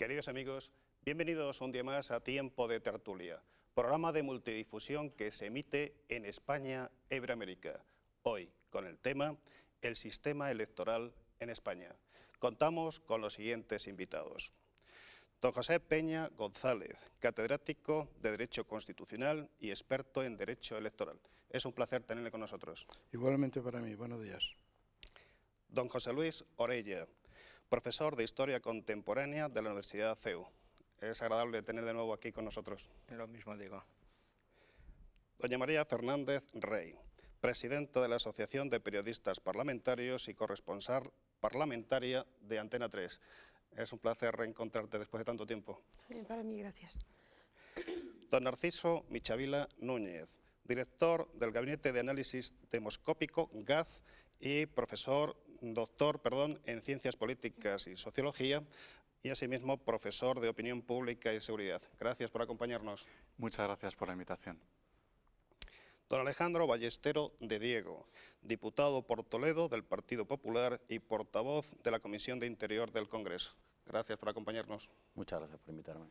Queridos amigos, bienvenidos un día más a Tiempo de Tertulia, programa de multidifusión que se emite en España e Iberoamérica. Hoy con el tema El sistema electoral en España. Contamos con los siguientes invitados. Don José Peña González, catedrático de Derecho Constitucional y experto en Derecho Electoral. Es un placer tenerle con nosotros. Igualmente para mí, buenos días. Don José Luis Orella, profesor de Historia Contemporánea de la Universidad CEU. Es agradable tener de nuevo aquí con nosotros. Lo mismo digo. Doña María Fernández Rey, presidenta de la Asociación de Periodistas Parlamentarios y corresponsal parlamentaria de Antena 3. Es un placer reencontrarte después de tanto tiempo. Para mí, gracias. Don Narciso Michavila Núñez, director del Gabinete de Análisis Demoscópico, GAZ, y doctor en Ciencias Políticas y Sociología, y asimismo profesor de Opinión Pública y Seguridad. Gracias por acompañarnos. Muchas gracias por la invitación. Don Alejandro Ballestero de Diego, diputado por Toledo del Partido Popular y portavoz de la Comisión de Interior del Congreso. Gracias por acompañarnos. Muchas gracias por invitarme.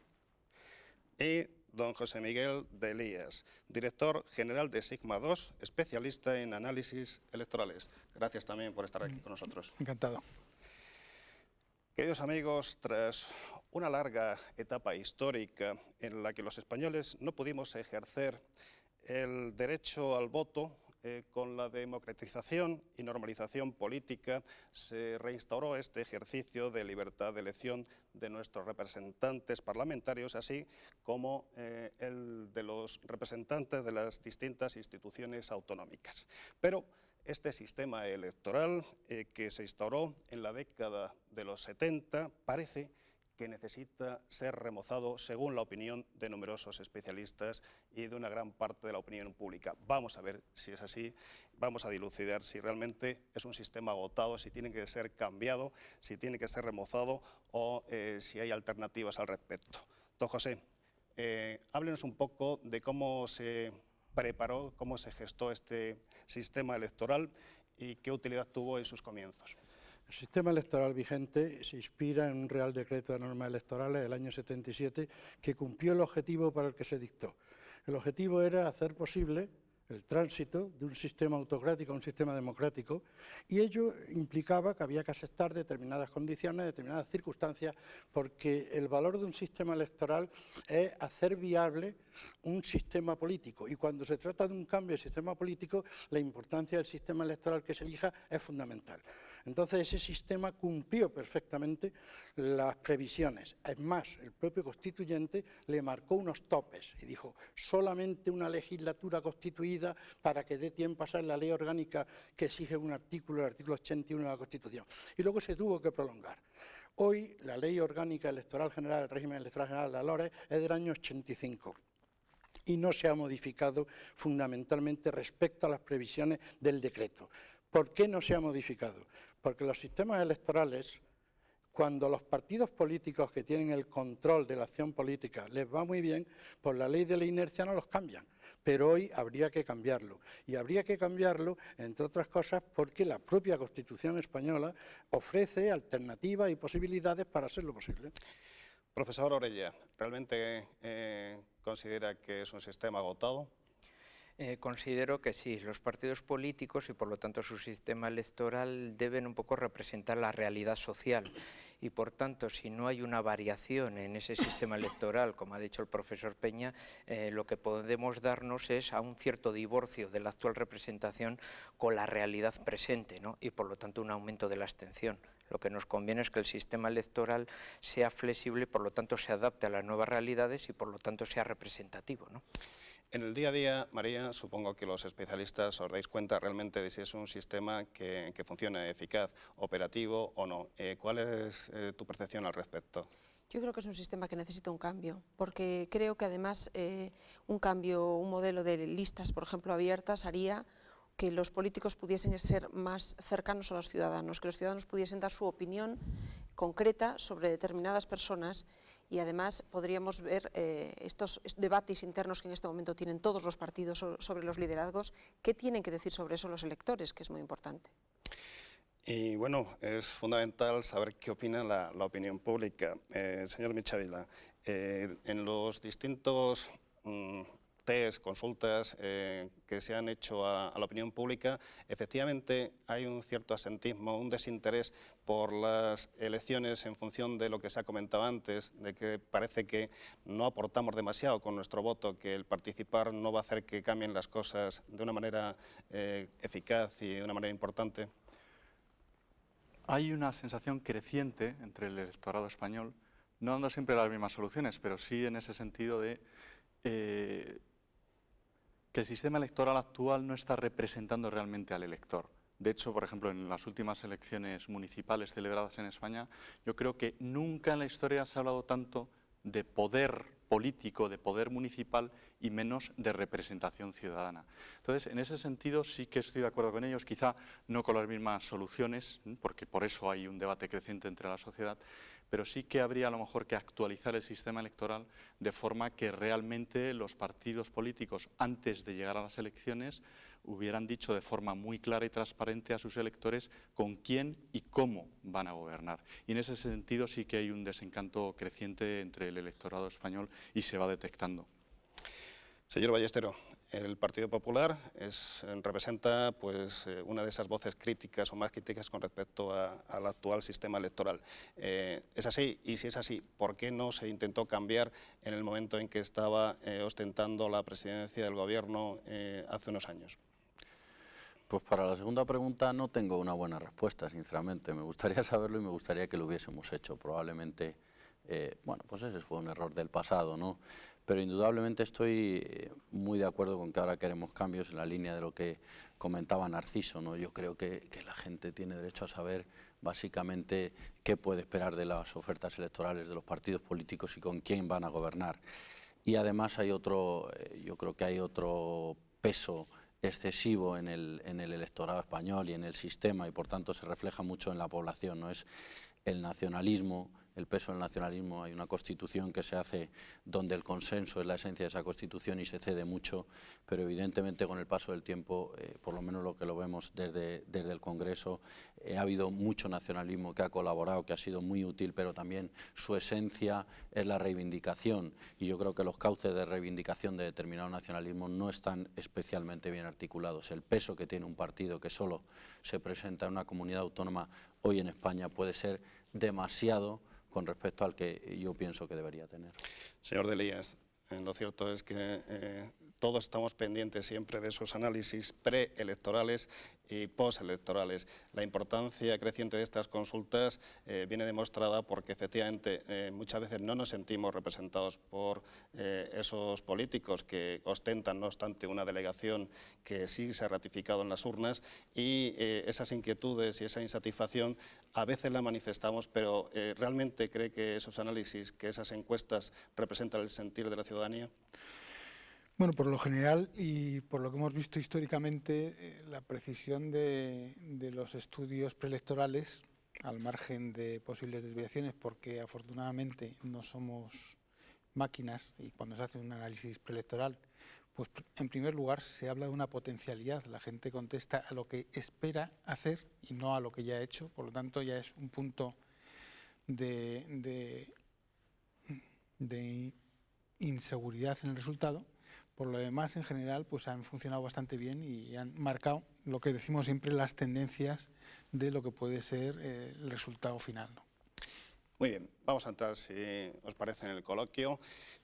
Y don José Miguel de Elías, director general de Sigma 2, especialista en análisis electorales. Gracias también por estar aquí con nosotros. Encantado. Queridos amigos, tras una larga etapa histórica en la que los españoles no pudimos ejercer el derecho al voto, con la democratización y normalización política se reinstauró este ejercicio de libertad de elección de nuestros representantes parlamentarios, así como el de los representantes de las distintas instituciones autonómicas. Pero este sistema electoral que se instauró en la década de los 70 parece que necesita ser remozado según la opinión de numerosos especialistas y de una gran parte de la opinión pública. Vamos a ver si es así, vamos a dilucidar si realmente es un sistema agotado, si tiene que ser cambiado, si tiene que ser remozado o si hay alternativas al respecto. Don José, háblenos un poco de cómo se preparó, cómo se gestó este sistema electoral y qué utilidad tuvo en sus comienzos. El sistema electoral vigente se inspira en un Real Decreto de Normas Electorales del año 77 que cumplió el objetivo para el que se dictó. El objetivo era hacer posible el tránsito de un sistema autocrático a un sistema democrático, y ello implicaba que había que aceptar determinadas condiciones, determinadas circunstancias, porque el valor de un sistema electoral es hacer viable un sistema político, y cuando se trata de un cambio de sistema político, la importancia del sistema electoral que se elija es fundamental. Entonces ese sistema cumplió perfectamente las previsiones. Es más, el propio constituyente le marcó unos topes y dijo: solamente una legislatura constituida para que dé tiempo a pasar la ley orgánica que exige un artículo, el artículo 81 de la Constitución. Y luego se tuvo que prolongar. Hoy la ley orgánica electoral general, el régimen electoral general de la LORE, es del año 85. Y no se ha modificado fundamentalmente respecto a las previsiones del decreto. ¿Por qué no se ha modificado? Porque los sistemas electorales, cuando los partidos políticos que tienen el control de la acción política les va muy bien, por la ley de la inercia no los cambian. Pero hoy habría que cambiarlo. Y habría que cambiarlo, entre otras cosas, porque la propia Constitución española ofrece alternativas y posibilidades para hacerlo posible. Profesor Orella, ¿realmente considera que es un sistema agotado? Considero que sí, los partidos políticos y por lo tanto su sistema electoral deben un poco representar la realidad social, y por tanto si no hay una variación en ese sistema electoral, como ha dicho el profesor Peña, lo que podemos darnos es a un cierto divorcio de la actual representación con la realidad presente, ¿no? Y por lo tanto un aumento de la abstención. Lo que nos conviene es que el sistema electoral sea flexible, por lo tanto se adapte a las nuevas realidades y por lo tanto sea representativo, ¿no? En el día a día, María, supongo que los especialistas os dais cuenta realmente de si es un sistema que funciona eficaz, operativo o no. ¿Cuál es tu percepción al respecto? Yo creo que es un sistema que necesita un cambio, porque creo que además un cambio, un modelo de listas, por ejemplo, abiertas, haría que los políticos pudiesen ser más cercanos a los ciudadanos, que los ciudadanos pudiesen dar su opinión concreta sobre determinadas personas, y además podríamos ver estos debates internos que en este momento tienen todos los partidos sobre los liderazgos, qué tienen que decir sobre eso los electores, que es muy importante. Y bueno, es fundamental saber qué opina la opinión pública. Señor Michavila, en los distintos test, consultas que se han hecho a la opinión pública, efectivamente hay un cierto asentismo, un desinterés por las elecciones en función de lo que se ha comentado antes, de que parece que no aportamos demasiado con nuestro voto, que el participar no va a hacer que cambien las cosas de una manera eficaz y de una manera importante. Hay una sensación creciente entre el electorado español, no dando siempre las mismas soluciones, pero sí en ese sentido de que el sistema electoral actual no está representando realmente al elector. De hecho, por ejemplo, en las últimas elecciones municipales celebradas en España, yo creo que nunca en la historia se ha hablado tanto de poder político, de poder municipal y menos de representación ciudadana. Entonces, en ese sentido sí que estoy de acuerdo con ellos, quizá no con las mismas soluciones, porque por eso hay un debate creciente entre la sociedad, pero sí que habría a lo mejor que actualizar el sistema electoral de forma que realmente los partidos políticos, antes de llegar a las elecciones, hubieran dicho de forma muy clara y transparente a sus electores con quién y cómo van a gobernar. Y en ese sentido sí que hay un desencanto creciente entre el electorado español y se va detectando. Señor Ballestero, el Partido Popular representa pues, una de esas voces críticas o más críticas con respecto al actual sistema electoral. ¿Es así? Y si es así, ¿por qué no se intentó cambiar en el momento en que estaba ostentando la presidencia del Gobierno hace unos años? Pues para la segunda pregunta no tengo una buena respuesta, sinceramente. Me gustaría saberlo y me gustaría que lo hubiésemos hecho. Probablemente, bueno, pues ese fue un error del pasado, ¿no? Pero indudablemente estoy muy de acuerdo con que ahora queremos cambios en la línea de lo que comentaba Narciso, ¿no? Yo creo que la gente tiene derecho a saber básicamente qué puede esperar de las ofertas electorales de los partidos políticos y con quién van a gobernar. Y además hay otro, yo creo que hay otro peso excesivo en el electorado español y en el sistema, y por tanto se refleja mucho en la población, ¿no? Es el nacionalismo, el peso del nacionalismo. Hay una Constitución que se hace donde el consenso es la esencia de esa Constitución y se cede mucho, pero evidentemente con el paso del tiempo, por lo menos lo que lo vemos desde el Congreso, ha habido mucho nacionalismo que ha colaborado, que ha sido muy útil, pero también su esencia es la reivindicación, y yo creo que los cauces de reivindicación de determinado nacionalismo no están especialmente bien articulados. El peso que tiene un partido que solo se presenta en una comunidad autónoma hoy en España puede ser demasiado con respecto al que yo pienso que debería tener. Señor de Elías, lo cierto es que todos estamos pendientes siempre de esos análisis preelectorales y postelectorales. La importancia creciente de estas consultas viene demostrada porque efectivamente muchas veces no nos sentimos representados por esos políticos que ostentan, no obstante, una delegación que sí se ha ratificado en las urnas, y esas inquietudes y esa insatisfacción a veces la manifestamos, pero ¿realmente cree que esos análisis, que esas encuestas representan el sentir de la ciudadanía? Bueno, por lo general y por lo que hemos visto históricamente, la precisión de los estudios preelectorales, al margen de posibles desviaciones, porque afortunadamente no somos máquinas y cuando se hace un análisis preelectoral, pues en primer lugar se habla de una potencialidad, la gente contesta a lo que espera hacer y no a lo que ya ha hecho, por lo tanto ya es un punto de inseguridad en el resultado. Por lo demás, en general, pues han funcionado bastante bien y han marcado lo que decimos siempre, las tendencias de lo que puede ser el resultado final, ¿no? Muy bien, vamos a entrar, si os parece, en el coloquio.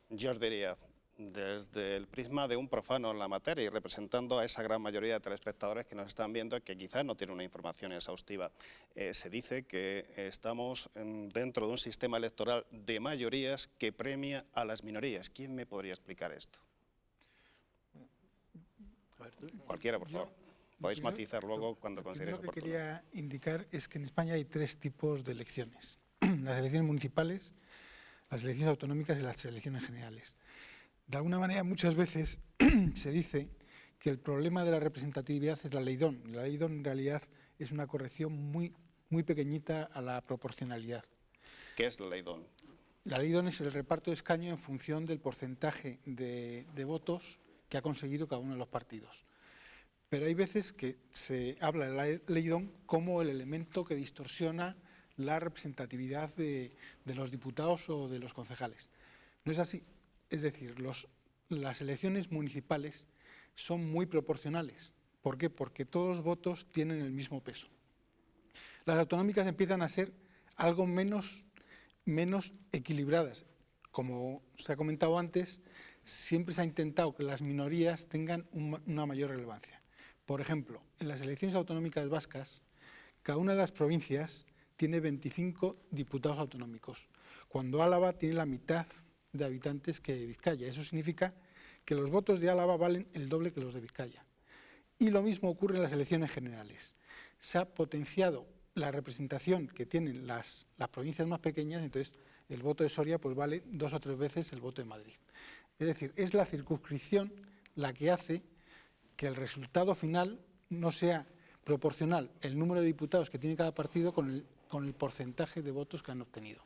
Yo os diría, desde el prisma de un profano en la materia y representando a esa gran mayoría de telespectadores que nos están viendo, que quizás no tienen una información exhaustiva, se dice que estamos dentro de un sistema electoral de mayorías que premia a las minorías. ¿Quién me podría explicar esto? Cualquiera, por favor. Podéis matizar luego cuando consideréis oportuno. Lo que quería indicar es que en España hay tres tipos de elecciones. Las elecciones municipales, las elecciones autonómicas y las elecciones generales. De alguna manera, muchas veces se dice que el problema de la representatividad es la ley DON. La ley DON en realidad es una corrección muy pequeñita a la proporcionalidad. ¿Qué es la ley DON? La ley DON es el reparto de escaño en función del porcentaje de votos que ha conseguido cada uno de los partidos. pero hay veces que se habla de la ley DON como el elemento que distorsiona la representatividad de los diputados o de los concejales. No es así. Es decir, las elecciones municipales son muy proporcionales. ¿Por qué? Porque todos los votos tienen el mismo peso. Las autonómicas empiezan a ser algo menos equilibradas. Como se ha comentado antes, siempre se ha intentado que las minorías tengan una mayor relevancia. Por ejemplo, en las elecciones autonómicas vascas, cada una de las provincias tiene 25 diputados autonómicos, cuando Álava tiene la mitad de habitantes que Vizcaya. Eso significa que los votos de Álava valen el doble que los de Vizcaya. Y lo mismo ocurre en las elecciones generales. Se ha potenciado la representación que tienen las provincias más pequeñas, entonces el voto de Soria pues vale 2 o 3 veces el voto de Madrid. Es decir, es la circunscripción la que hace que el resultado final no sea proporcional el número de diputados que tiene cada partido con el porcentaje de votos que han obtenido.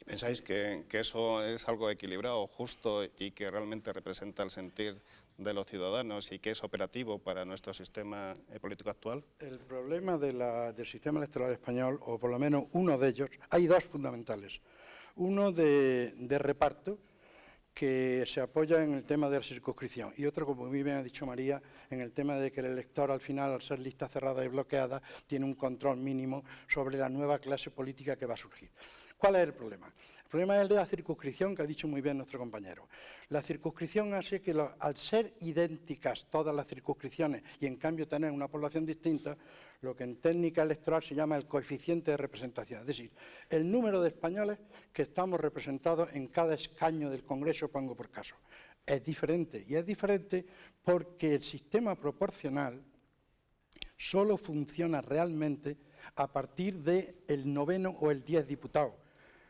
¿Pensáis que eso es algo equilibrado, justo y que realmente representa el sentir de los ciudadanos y que es operativo para nuestro sistema político actual? El problema del sistema electoral español, o por lo menos uno de ellos, hay dos fundamentales. Uno de reparto, que se apoya en el tema de la circunscripción, y otro, como muy bien ha dicho María, en el tema de que el elector al final, al ser lista cerrada y bloqueada, tiene un control mínimo sobre la nueva clase política que va a surgir. ¿Cuál es el problema? El problema es el de la circunscripción, que ha dicho muy bien nuestro compañero. La circunscripción hace que, al ser idénticas todas las circunscripciones y en cambio tener una población distinta, lo que en técnica electoral se llama el coeficiente de representación, es decir, el número de españoles que estamos representados en cada escaño del Congreso, pongo por caso. Es diferente, y es diferente porque el sistema proporcional solo funciona realmente a partir del 9º o el 10 diputados.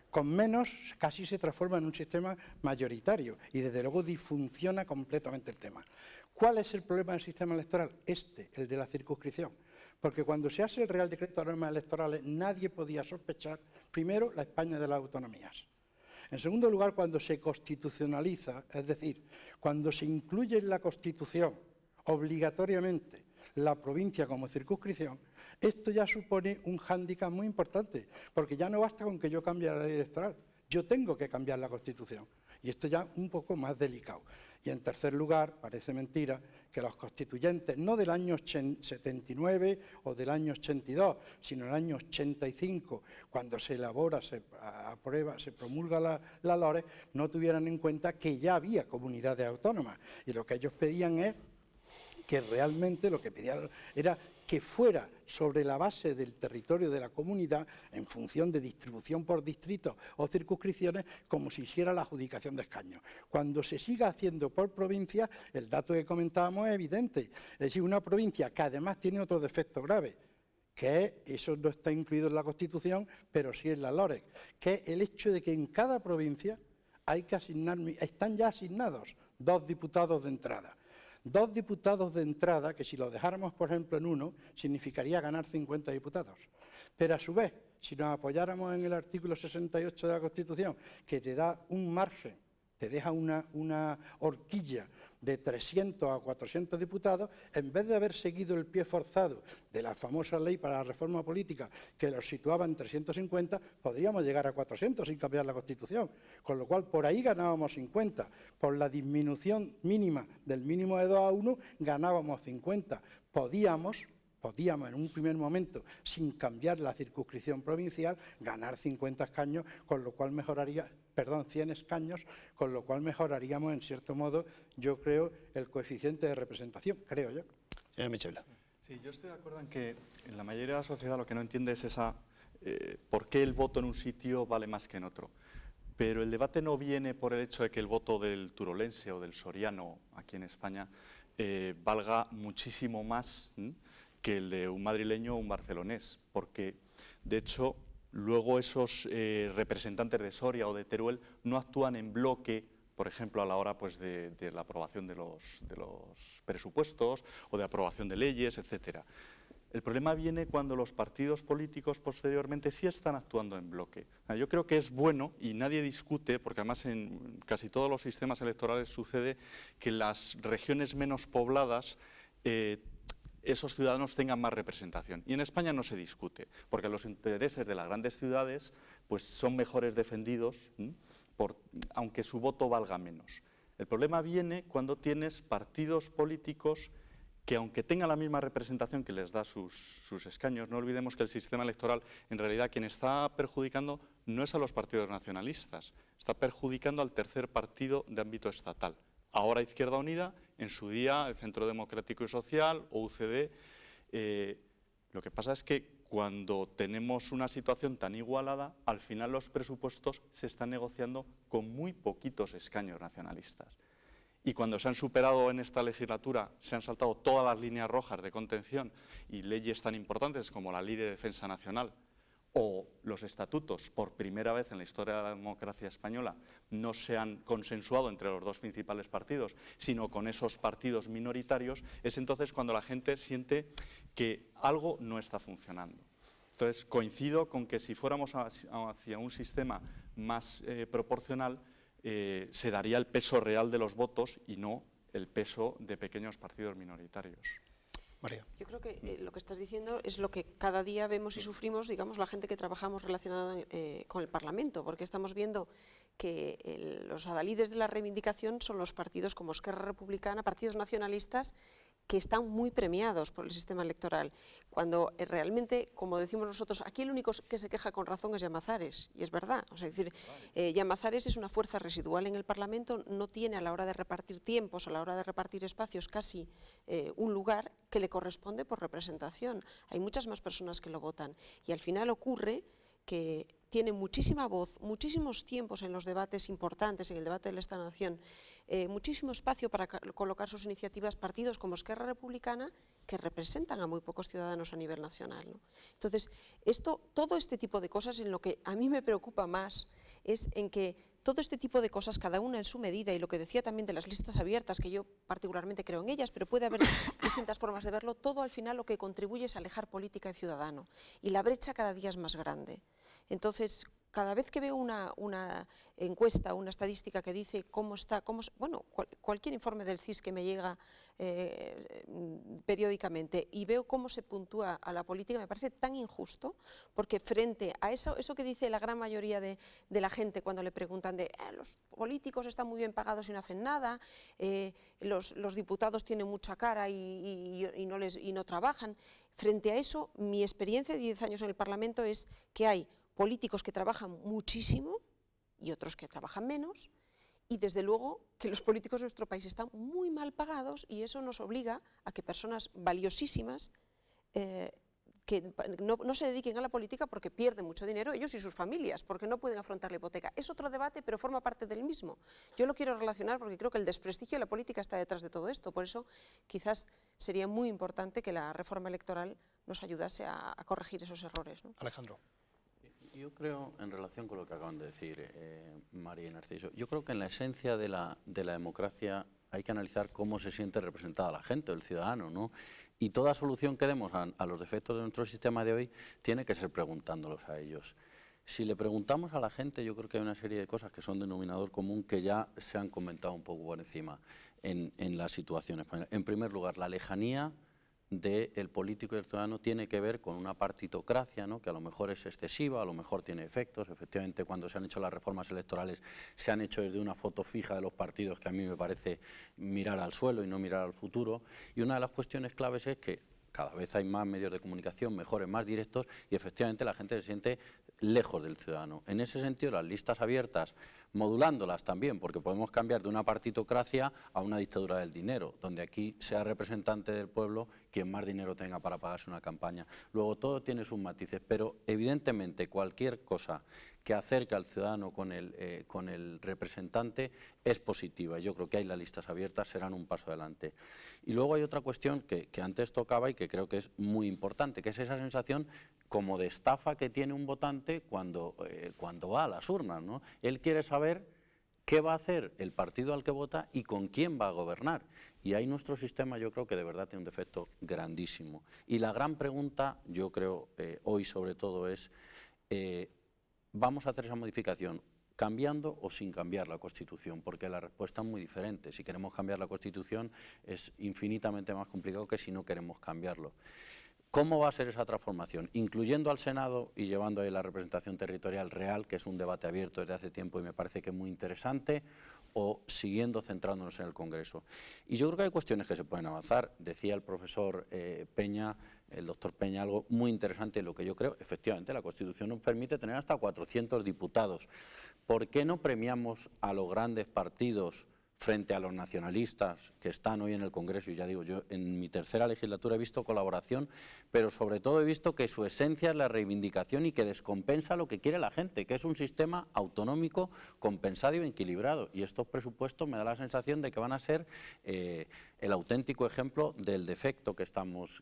Con menos casi se transforma en un sistema mayoritario y desde luego disfunciona completamente el tema. ¿Cuál es el problema del sistema electoral? El de la circunscripción. Porque cuando se hace el Real Decreto de Normas Electorales nadie podía sospechar, primero, la España de las autonomías. En segundo lugar, cuando se constitucionaliza, es decir, cuando se incluye en la Constitución obligatoriamente la provincia como circunscripción, esto ya supone un hándicap muy importante, porque ya no basta con que yo cambie la ley electoral, yo tengo que cambiar la Constitución, y esto ya un poco más delicado. Y en tercer lugar, parece mentira que los constituyentes, no del año 79 o del año 82, sino del año 85, cuando se elabora, se aprueba, se promulga la LORE, no tuvieran en cuenta que ya había comunidades autónomas, y lo que ellos pedían es que realmente lo que pedían era que fuera sobre la base del territorio de la comunidad, en función de distribución por distritos o circunscripciones, como se hiciera la adjudicación de escaños. Cuando se siga haciendo por provincia, el dato que comentábamos es evidente. Es decir, una provincia que además tiene otro defecto grave, que es, eso no está incluido en la Constitución, pero sí en la LOREC, que es el hecho de que en cada provincia hay que asignar, están ya asignados 2 diputados de entrada. 2 diputados de entrada, que si lo dejáramos, por ejemplo, en uno, significaría ganar 50 diputados. Pero a su vez, si nos apoyáramos en el artículo 68 de la Constitución, que te da un margen, te deja una horquilla de 300 a 400 diputados, en vez de haber seguido el pie forzado de la famosa ley para la reforma política, que los situaba en 350, podríamos llegar a 400 sin cambiar la Constitución. Con lo cual, por ahí ganábamos 50. Por la disminución mínima del mínimo de 2 a 1, ganábamos 50. Podíamos en un primer momento, sin cambiar la circunscripción provincial, ganar 50 escaños, con lo cual 100 escaños, con lo cual mejoraríamos, en cierto modo, yo creo, el coeficiente de representación, creo yo. Señora Michela. Sí, yo estoy de acuerdo en que en la mayoría de la sociedad lo que no entiende es por qué el voto en un sitio vale más que en otro. Pero el debate no viene por el hecho de que el voto del turolense o del soriano aquí en España valga muchísimo más que el de un madrileño o un barcelonés, porque de hecho luego esos representantes de Soria o de Teruel no actúan en bloque, por ejemplo, a la hora pues, de la aprobación de los presupuestos o de aprobación de leyes, etcétera. El problema viene cuando los partidos políticos posteriormente sí están actuando en bloque. Yo creo que es bueno, y nadie discute, porque además en casi todos los sistemas electorales sucede que las regiones menos pobladas esos ciudadanos tengan más representación. Y en España no se discute, porque los intereses de las grandes ciudades pues, son mejores defendidos, aunque su voto valga menos. El problema viene cuando tienes partidos políticos que, aunque tengan la misma representación que les da sus escaños, no olvidemos que el sistema electoral, en realidad, quien está perjudicando no es a los partidos nacionalistas, está perjudicando al tercer partido de ámbito estatal. Ahora Izquierda Unida, en su día el Centro Democrático y Social o UCD. Lo que pasa es que cuando tenemos una situación tan igualada, al final los presupuestos se están negociando con muy poquitos escaños nacionalistas. Y cuando se han superado en esta legislatura, se han saltado todas las líneas rojas de contención y leyes tan importantes como la Ley de Defensa Nacional o los estatutos, por primera vez en la historia de la democracia española, no se han consensuado entre los dos principales partidos, sino con esos partidos minoritarios, es entonces cuando la gente siente que algo no está funcionando. Entonces, coincido con que si fuéramos hacia un sistema más proporcional, se daría el peso real de los votos y no el peso de pequeños partidos minoritarios. María. Yo creo que lo que estás diciendo es lo que cada día vemos y sufrimos, digamos, la gente que trabajamos relacionada con el Parlamento, porque estamos viendo que los adalides de la reivindicación son los partidos como Esquerra Republicana, partidos nacionalistas, que están muy premiados por el sistema electoral, cuando realmente, como decimos nosotros, aquí el único que se queja con razón es Llamazares, y es verdad. O sea, es decir, Llamazares es una fuerza residual en el Parlamento, no tiene a la hora de repartir tiempos, a la hora de repartir espacios, casi un lugar que le corresponde por representación. Hay muchas más personas que lo votan, y al final ocurre que tiene muchísima voz, muchísimos tiempos en los debates importantes, en el debate del Estado-Nación, muchísimo espacio para colocar sus iniciativas partidos como Esquerra Republicana, que representan a muy pocos ciudadanos a nivel nacional, ¿no? Entonces, todo este tipo de cosas, en lo que a mí me preocupa más, es en que todo este tipo de cosas, cada una en su medida, y lo que decía también de las listas abiertas, que yo particularmente creo en ellas, pero puede haber distintas formas de verlo, todo al final lo que contribuye es alejar política y ciudadano, y la brecha cada día es más grande. Entonces, cada vez que veo una encuesta, una estadística que dice cómo está, bueno, cualquier informe del CIS que me llega periódicamente y veo cómo se puntúa a la política, me parece tan injusto, porque frente a eso que dice la gran mayoría de la gente cuando le preguntan de los políticos están muy bien pagados y no hacen nada, los diputados tienen mucha cara y no trabajan, frente a eso mi experiencia de 10 años en el Parlamento es que hay políticos que trabajan muchísimo y otros que trabajan menos, y desde luego que los políticos de nuestro país están muy mal pagados, y eso nos obliga a que personas valiosísimas que no se dediquen a la política porque pierden mucho dinero, ellos y sus familias, porque no pueden afrontar la hipoteca. Es otro debate, pero forma parte del mismo. Yo lo quiero relacionar porque creo que el desprestigio de la política está detrás de todo esto, por eso quizás sería muy importante que la reforma electoral nos ayudase a corregir esos errores, ¿no? Alejandro. Yo creo, en relación con lo que acaban de decir María y Narciso, yo creo que en la esencia de la democracia hay que analizar cómo se siente representada la gente, el ciudadano, ¿no? Y toda solución que demos a los defectos de nuestro sistema de hoy tiene que ser preguntándolos a ellos. Si le preguntamos a la gente, yo creo que hay una serie de cosas que son denominador común que ya se han comentado un poco por encima en la situación española. En primer lugar, la lejanía del político y el ciudadano tiene que ver con una partitocracia, ¿no? Que a lo mejor es excesiva, a lo mejor tiene efectos. Efectivamente, cuando se han hecho las reformas electorales se han hecho desde una foto fija de los partidos, que a mí me parece mirar al suelo y no mirar al futuro. Y una de las cuestiones claves es que cada vez hay más medios de comunicación, mejores, más directos, y efectivamente la gente se siente lejos del ciudadano. En ese sentido, las listas abiertas, modulándolas también, porque podemos cambiar de una partitocracia a una dictadura del dinero, donde aquí sea representante del pueblo quien más dinero tenga para pagarse una campaña. Luego, todo tiene sus matices, pero evidentemente cualquier cosa que acerque al ciudadano con el representante es positiva. Yo creo que ahí las listas abiertas serán un paso adelante. Y luego hay otra cuestión que antes tocaba y que creo que es muy importante, que es esa sensación como de estafa que tiene un votante cuando va a las urnas, ¿no? Él quiere saber qué va a hacer el partido al que vota y con quién va a gobernar. Y ahí nuestro sistema yo creo que de verdad tiene un defecto grandísimo. Y la gran pregunta, yo creo, hoy sobre todo es, ¿vamos a hacer esa modificación cambiando o sin cambiar la Constitución, porque la respuesta es muy diferente. Si queremos cambiar la Constitución es infinitamente más complicado que si no queremos cambiarlo. ¿Cómo va a ser esa transformación? Incluyendo al Senado y llevando ahí la representación territorial real, que es un debate abierto desde hace tiempo y me parece que es muy interesante, o siguiendo centrándonos en el Congreso. Y yo creo que hay cuestiones que se pueden avanzar. Decía el profesor Peña, el doctor Peña, algo muy interesante, lo que yo creo, efectivamente, la Constitución nos permite tener hasta 400 diputados. ¿Por qué no premiamos a los grandes partidos frente a los nacionalistas que están hoy en el Congreso? Y ya digo, yo en mi tercera legislatura he visto colaboración, pero sobre todo he visto que su esencia es la reivindicación y que descompensa lo que quiere la gente, que es un sistema autonómico compensado y equilibrado. Y estos presupuestos me da la sensación de que van a ser el auténtico ejemplo del defecto que estamos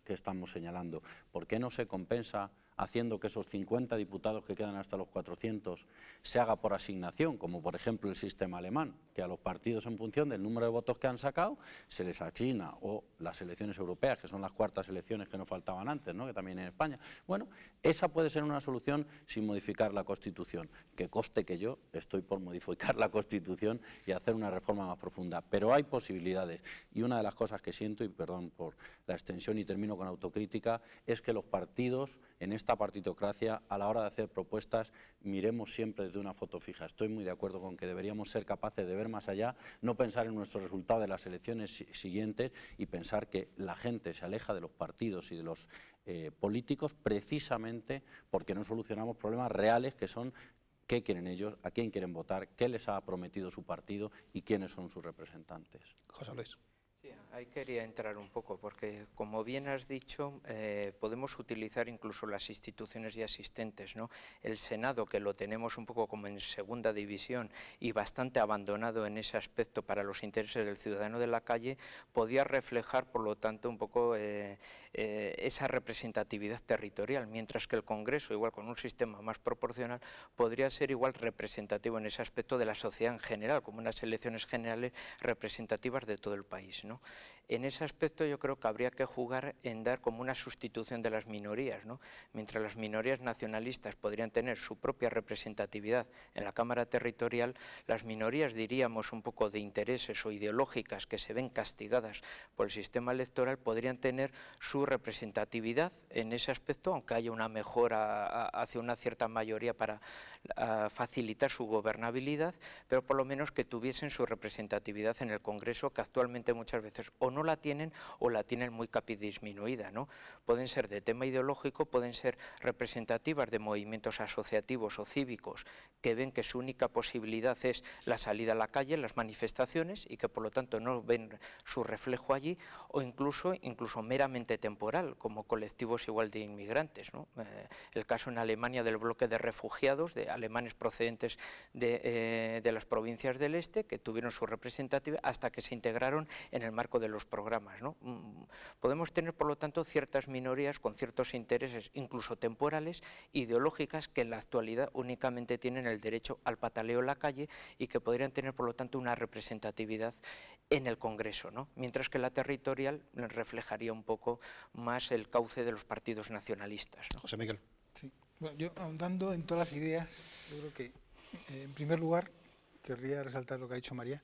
señalando. ¿Por qué no se compensa haciendo que esos 50 diputados que quedan hasta los 400 se haga por asignación, como por ejemplo el sistema alemán, que a los partidos en función del número de votos que han sacado se les asigna, o las elecciones europeas, que son las cuartas elecciones que nos faltaban antes, ¿no?, que también en España? Bueno, esa puede ser una solución sin modificar la Constitución, que conste que yo estoy por modificar la Constitución y hacer una reforma más profunda, pero hay posibilidades. Y una de las cosas que siento, y perdón por la extensión y termino con autocrítica, es que los partidos en esta partitocracia, a la hora de hacer propuestas, miremos siempre desde una foto fija. Estoy muy de acuerdo con que deberíamos ser capaces de ver más allá, no pensar en nuestro resultado de las elecciones siguientes y pensar que la gente se aleja de los partidos y de los políticos precisamente porque no solucionamos problemas reales, que son qué quieren ellos, a quién quieren votar, qué les ha prometido su partido y quiénes son sus representantes. José Luis. Sí, ahí quería entrar un poco, porque como bien has dicho, podemos utilizar incluso las instituciones ya existentes, ¿no? El Senado, que lo tenemos un poco como en segunda división y bastante abandonado en ese aspecto para los intereses del ciudadano de la calle, podía reflejar, por lo tanto, un poco esa representatividad territorial, mientras que el Congreso, igual con un sistema más proporcional, podría ser igual representativo en ese aspecto de la sociedad en general, como unas elecciones generales representativas de todo el país, ¿no? En ese aspecto yo creo que habría que jugar en dar como una sustitución de las minorías, ¿no? Mientras las minorías nacionalistas podrían tener su propia representatividad en la Cámara Territorial, las minorías, diríamos, un poco de intereses o ideológicas que se ven castigadas por el sistema electoral, podrían tener su representatividad en ese aspecto, aunque haya una mejora hacia una cierta mayoría para facilitar su gobernabilidad, pero por lo menos que tuviesen su representatividad en el Congreso, que actualmente muchas veces o no la tienen o la tienen muy disminuida, ¿no? Pueden ser de tema ideológico, pueden ser representativas de movimientos asociativos o cívicos que ven que su única posibilidad es la salida a la calle, las manifestaciones, y que por lo tanto no ven su reflejo allí, o incluso meramente temporal, como colectivos igual de inmigrantes, ¿no? El caso en Alemania del bloque de refugiados, de alemanes procedentes de las provincias del este, que tuvieron su representatividad hasta que se integraron en el marco de los programas, ¿no? Podemos tener, por lo tanto, ciertas minorías con ciertos intereses, incluso temporales, ideológicas, que en la actualidad únicamente tienen el derecho al pataleo en la calle y que podrían tener, por lo tanto, una representatividad en el Congreso, ¿no? Mientras que la territorial reflejaría un poco más el cauce de los partidos nacionalistas, ¿no? José Miguel. Sí. Bueno, yo, ahondando en todas las ideas, yo creo que, en primer lugar, querría resaltar lo que ha dicho María.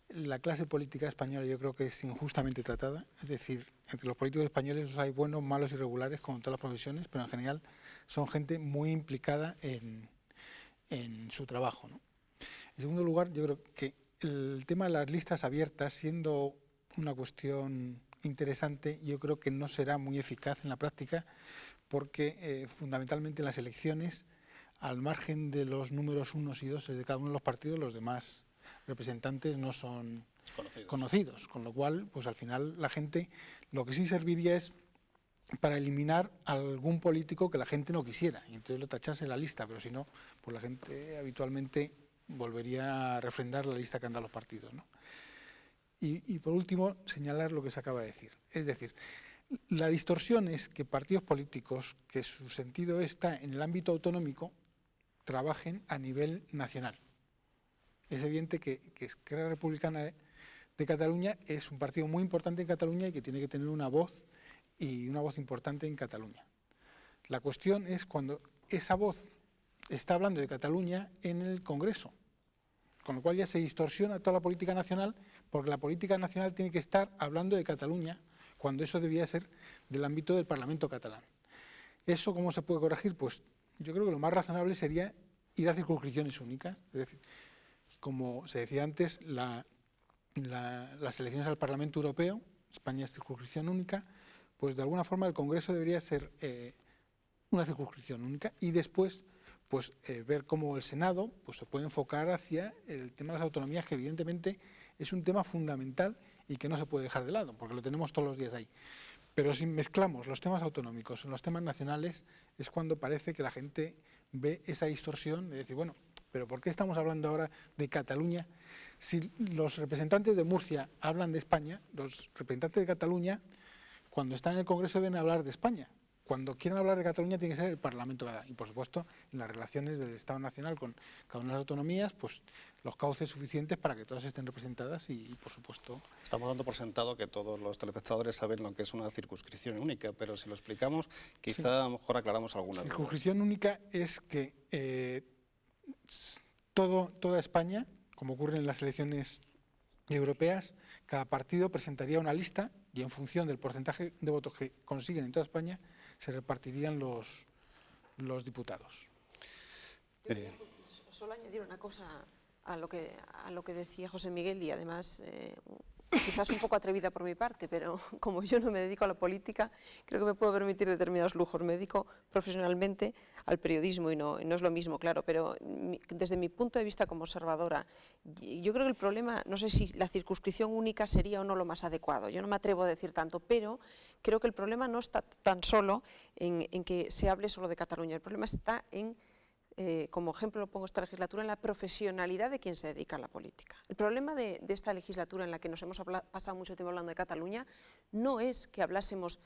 La clase política española yo creo que es injustamente tratada, es decir, entre los políticos españoles hay buenos, malos y regulares, como en todas las profesiones, pero en general son gente muy implicada en su trabajo, ¿no? En segundo lugar, yo creo que el tema de las listas abiertas, siendo una cuestión interesante, yo creo que no será muy eficaz en la práctica, porque fundamentalmente en las elecciones, al margen de los números unos y doses de cada uno de los partidos, los demás representantes no son conocidos, con lo cual, pues al final la gente, lo que sí serviría es para eliminar a algún político que la gente no quisiera, y entonces lo tachase en la lista, pero si no, pues la gente habitualmente volvería a refrendar la lista que han dado los partidos, ¿no? Y por último, señalar lo que se acaba de decir, es decir, la distorsión es que partidos políticos, que su sentido está en el ámbito autonómico, trabajen a nivel nacional. Es evidente que Esquerra Republicana de Cataluña es un partido muy importante en Cataluña y que tiene que tener una voz, y una voz importante en Cataluña. La cuestión es cuando esa voz está hablando de Cataluña en el Congreso, con lo cual ya se distorsiona toda la política nacional, porque la política nacional tiene que estar hablando de Cataluña, cuando eso debía ser del ámbito del Parlamento catalán. ¿Eso cómo se puede corregir? Pues yo creo que lo más razonable sería ir a circunscripciones únicas. Es decir, como se decía antes, las elecciones al Parlamento Europeo, España es circunscripción única, pues de alguna forma el Congreso debería ser una circunscripción única y después pues, ver cómo el Senado pues, se puede enfocar hacia el tema de las autonomías, que evidentemente es un tema fundamental y que no se puede dejar de lado, porque lo tenemos todos los días ahí. Pero si mezclamos los temas autonómicos en los temas nacionales, es cuando parece que la gente ve esa distorsión de decir, bueno, pero ¿por qué estamos hablando ahora de Cataluña? Si los representantes de Murcia hablan de España, los representantes de Cataluña, cuando están en el Congreso, deben hablar de España. Cuando quieran hablar de Cataluña tiene que ser el Parlamento catalán. Y por supuesto, en las relaciones del Estado Nacional con cada una de las autonomías, pues los cauces suficientes para que todas estén representadas y por supuesto... Estamos dando por sentado que todos los telespectadores saben lo que es una circunscripción única, pero si lo explicamos, quizá sí, a lo mejor aclaramos alguna duda. Circunscripción única es que toda España, como ocurre en las elecciones europeas, cada partido presentaría una lista y en función del porcentaje de votos que consiguen en toda España se repartirían los diputados. Solo añadir una cosa a lo que decía José Miguel y además quizás un poco atrevida por mi parte, pero como yo no me dedico a la política, creo que me puedo permitir determinados lujos. Me dedico profesionalmente al periodismo y no es lo mismo, claro, pero desde mi punto de vista como observadora, yo creo que el problema, no sé si la circunscripción única sería o no lo más adecuado, yo no me atrevo a decir tanto, pero creo que el problema no está tan solo en que se hable solo de Cataluña, el problema está en como ejemplo lo pongo esta legislatura, en la profesionalidad de quien se dedica a la política. El problema de esta legislatura en la que nos hemos pasado mucho tiempo hablando de Cataluña no es que hablásemos,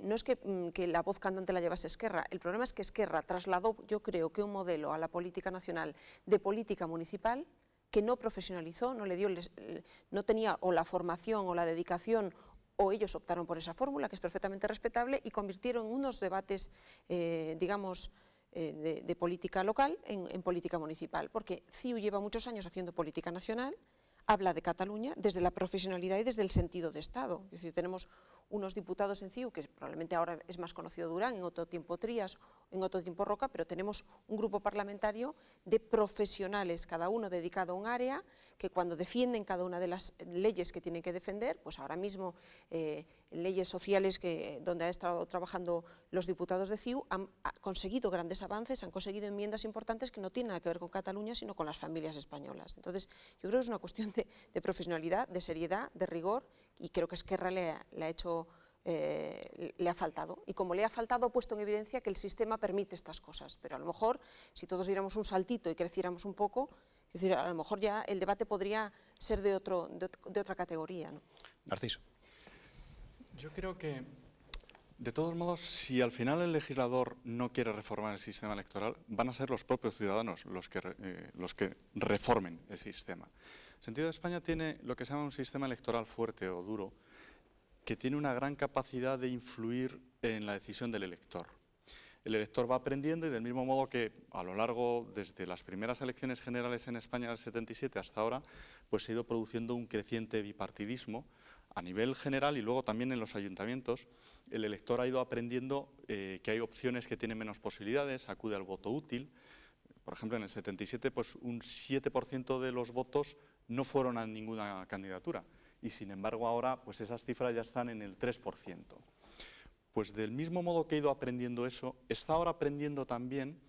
no es que la voz cantante la llevase Esquerra, el problema es que Esquerra trasladó, yo creo que un modelo a la política nacional de política municipal que no profesionalizó, no le dio, no tenía o la formación o la dedicación o ellos optaron por esa fórmula que es perfectamente respetable y convirtieron unos debates, digamos, de política local en política municipal, porque CiU lleva muchos años haciendo política nacional, habla de Cataluña desde la profesionalidad y desde el sentido de Estado. Es decir, tenemos unos diputados en CiU, que probablemente ahora es más conocido Durán, en otro tiempo Trías, en otro tiempo Roca, pero tenemos un grupo parlamentario de profesionales, cada uno dedicado a un área, que cuando defienden cada una de las leyes que tienen que defender, pues ahora mismo leyes sociales donde han estado trabajando los diputados de CiU han conseguido grandes avances, han conseguido enmiendas importantes que no tienen nada que ver con Cataluña, sino con las familias españolas. Entonces, yo creo que es una cuestión de profesionalidad, de seriedad, de rigor, y creo que Esquerra le ha faltado. Y como le ha faltado, ha puesto en evidencia que el sistema permite estas cosas. Pero a lo mejor, si todos diéramos un saltito y creciéramos un poco, es decir, a lo mejor ya el debate podría ser de otra categoría, ¿no? Narciso. Yo creo que, de todos modos, si al final el legislador no quiere reformar el sistema electoral, van a ser los propios ciudadanos los que reformen el sistema. El sentido de España tiene lo que se llama un sistema electoral fuerte o duro, que tiene una gran capacidad de influir en la decisión del elector. El elector va aprendiendo y del mismo modo que a lo largo, desde las primeras elecciones generales en España del 77 hasta ahora, pues se ha ido produciendo un creciente bipartidismo a nivel general y luego también en los ayuntamientos. El elector ha ido aprendiendo que hay opciones que tienen menos posibilidades, acude al voto útil. Por ejemplo, en el 77 pues un 7% de los votos no fueron a ninguna candidatura y sin embargo ahora pues esas cifras ya están en el 3%. Pues del mismo modo que ha ido aprendiendo eso, está ahora aprendiendo también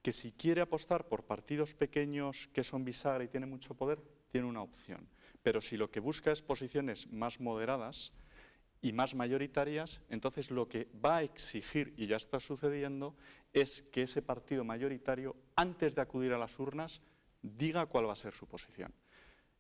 que si quiere apostar por partidos pequeños que son bisagra y tienen mucho poder, tiene una opción. Pero si lo que busca es posiciones más moderadas y más mayoritarias, entonces lo que va a exigir, y ya está sucediendo, es que ese partido mayoritario, antes de acudir a las urnas, diga cuál va a ser su posición.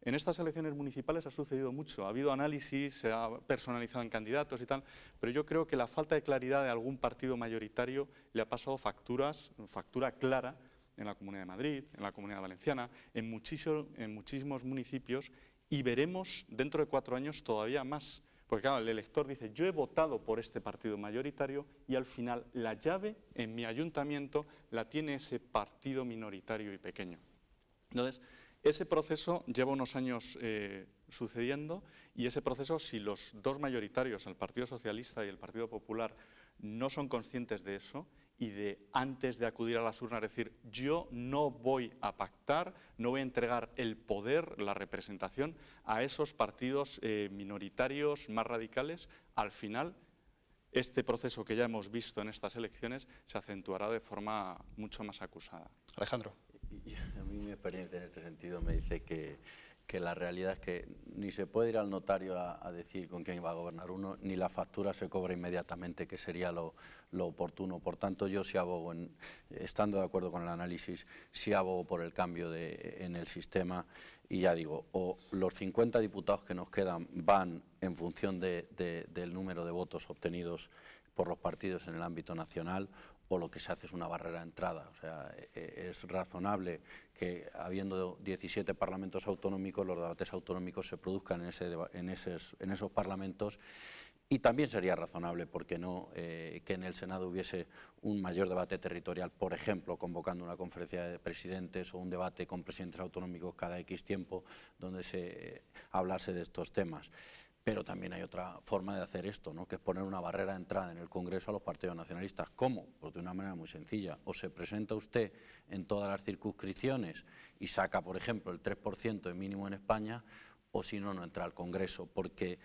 En estas elecciones municipales ha sucedido mucho, ha habido análisis, se ha personalizado en candidatos y tal, pero yo creo que la falta de claridad de algún partido mayoritario le ha pasado factura clara en la Comunidad de Madrid, en la Comunidad Valenciana, en muchísimos municipios, y veremos dentro de 4 años todavía más, Porque claro, el elector dice, yo he votado por este partido mayoritario y al final la llave en mi ayuntamiento la tiene ese partido minoritario y pequeño. Entonces, ese proceso lleva unos años sucediendo y ese proceso, si los dos mayoritarios, el Partido Socialista y el Partido Popular, no son conscientes de eso y de antes de acudir a las urnas decir yo no voy a pactar, no voy a entregar el poder, la representación a esos partidos minoritarios más radicales, al final este proceso que ya hemos visto en estas elecciones se acentuará de forma mucho más acusada. Alejandro. Y a mí mi experiencia en este sentido me dice que la realidad es que ni se puede ir al notario a decir con quién va a gobernar uno, ni la factura se cobra inmediatamente, que sería lo oportuno. Por tanto, yo sí abogo, estando de acuerdo con el análisis, sí abogo por el cambio en el sistema. Y ya digo, o los 50 diputados que nos quedan van en función del número de votos obtenidos por los partidos en el ámbito nacional, o lo que se hace es una barrera de entrada. O sea, es razonable que, habiendo 17 parlamentos autonómicos, los debates autonómicos se produzcan en esos parlamentos, y también sería razonable, ¿por qué no?, que en el Senado hubiese un mayor debate territorial, por ejemplo, convocando una conferencia de presidentes o un debate con presidentes autonómicos cada X tiempo, donde se hablase de estos temas. Pero también hay otra forma de hacer esto, ¿no?, que es poner una barrera de entrada en el Congreso a los partidos nacionalistas. ¿Cómo? Pues de una manera muy sencilla. O se presenta usted en todas las circunscripciones y saca, por ejemplo, el 3% de mínimo en España, o si no, no entra al Congreso. Porque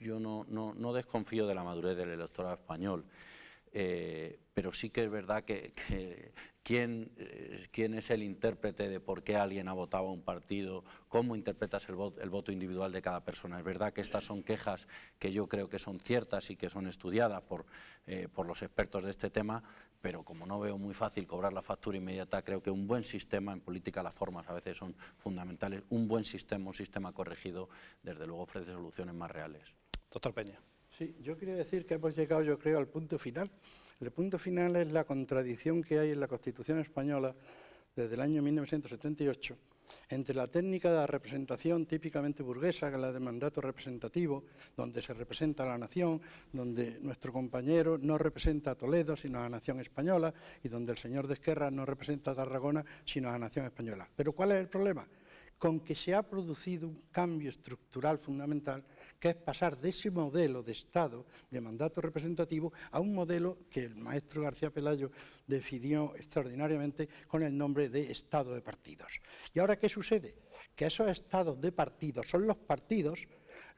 yo no desconfío de la madurez del electorado español, pero sí que es verdad que quién es el intérprete de por qué alguien ha votado a un partido, cómo interpretas el voto individual de cada persona. Es verdad que estas son quejas que yo creo que son ciertas y que son estudiadas por los expertos de este tema, pero como no veo muy fácil cobrar la factura inmediata, creo que un buen sistema, en política las formas a veces son fundamentales, un buen sistema, un sistema corregido, desde luego ofrece soluciones más reales. Doctor Peña. Sí, yo quería decir que hemos llegado, yo creo, al punto final. El punto final es la contradicción que hay en la Constitución española desde el año 1978 entre la técnica de la representación típicamente burguesa, que es la de mandato representativo, donde se representa a la nación, donde nuestro compañero no representa a Toledo, sino a la nación española, y donde el señor de Esquerra no representa a Tarragona, sino a la nación española. Pero ¿cuál es el problema? Con que se ha producido un cambio estructural fundamental, que es pasar de ese modelo de Estado, de mandato representativo, a un modelo que el maestro García Pelayo definió extraordinariamente con el nombre de Estado de partidos. ¿Y ahora qué sucede? Que esos estados de partidos son los partidos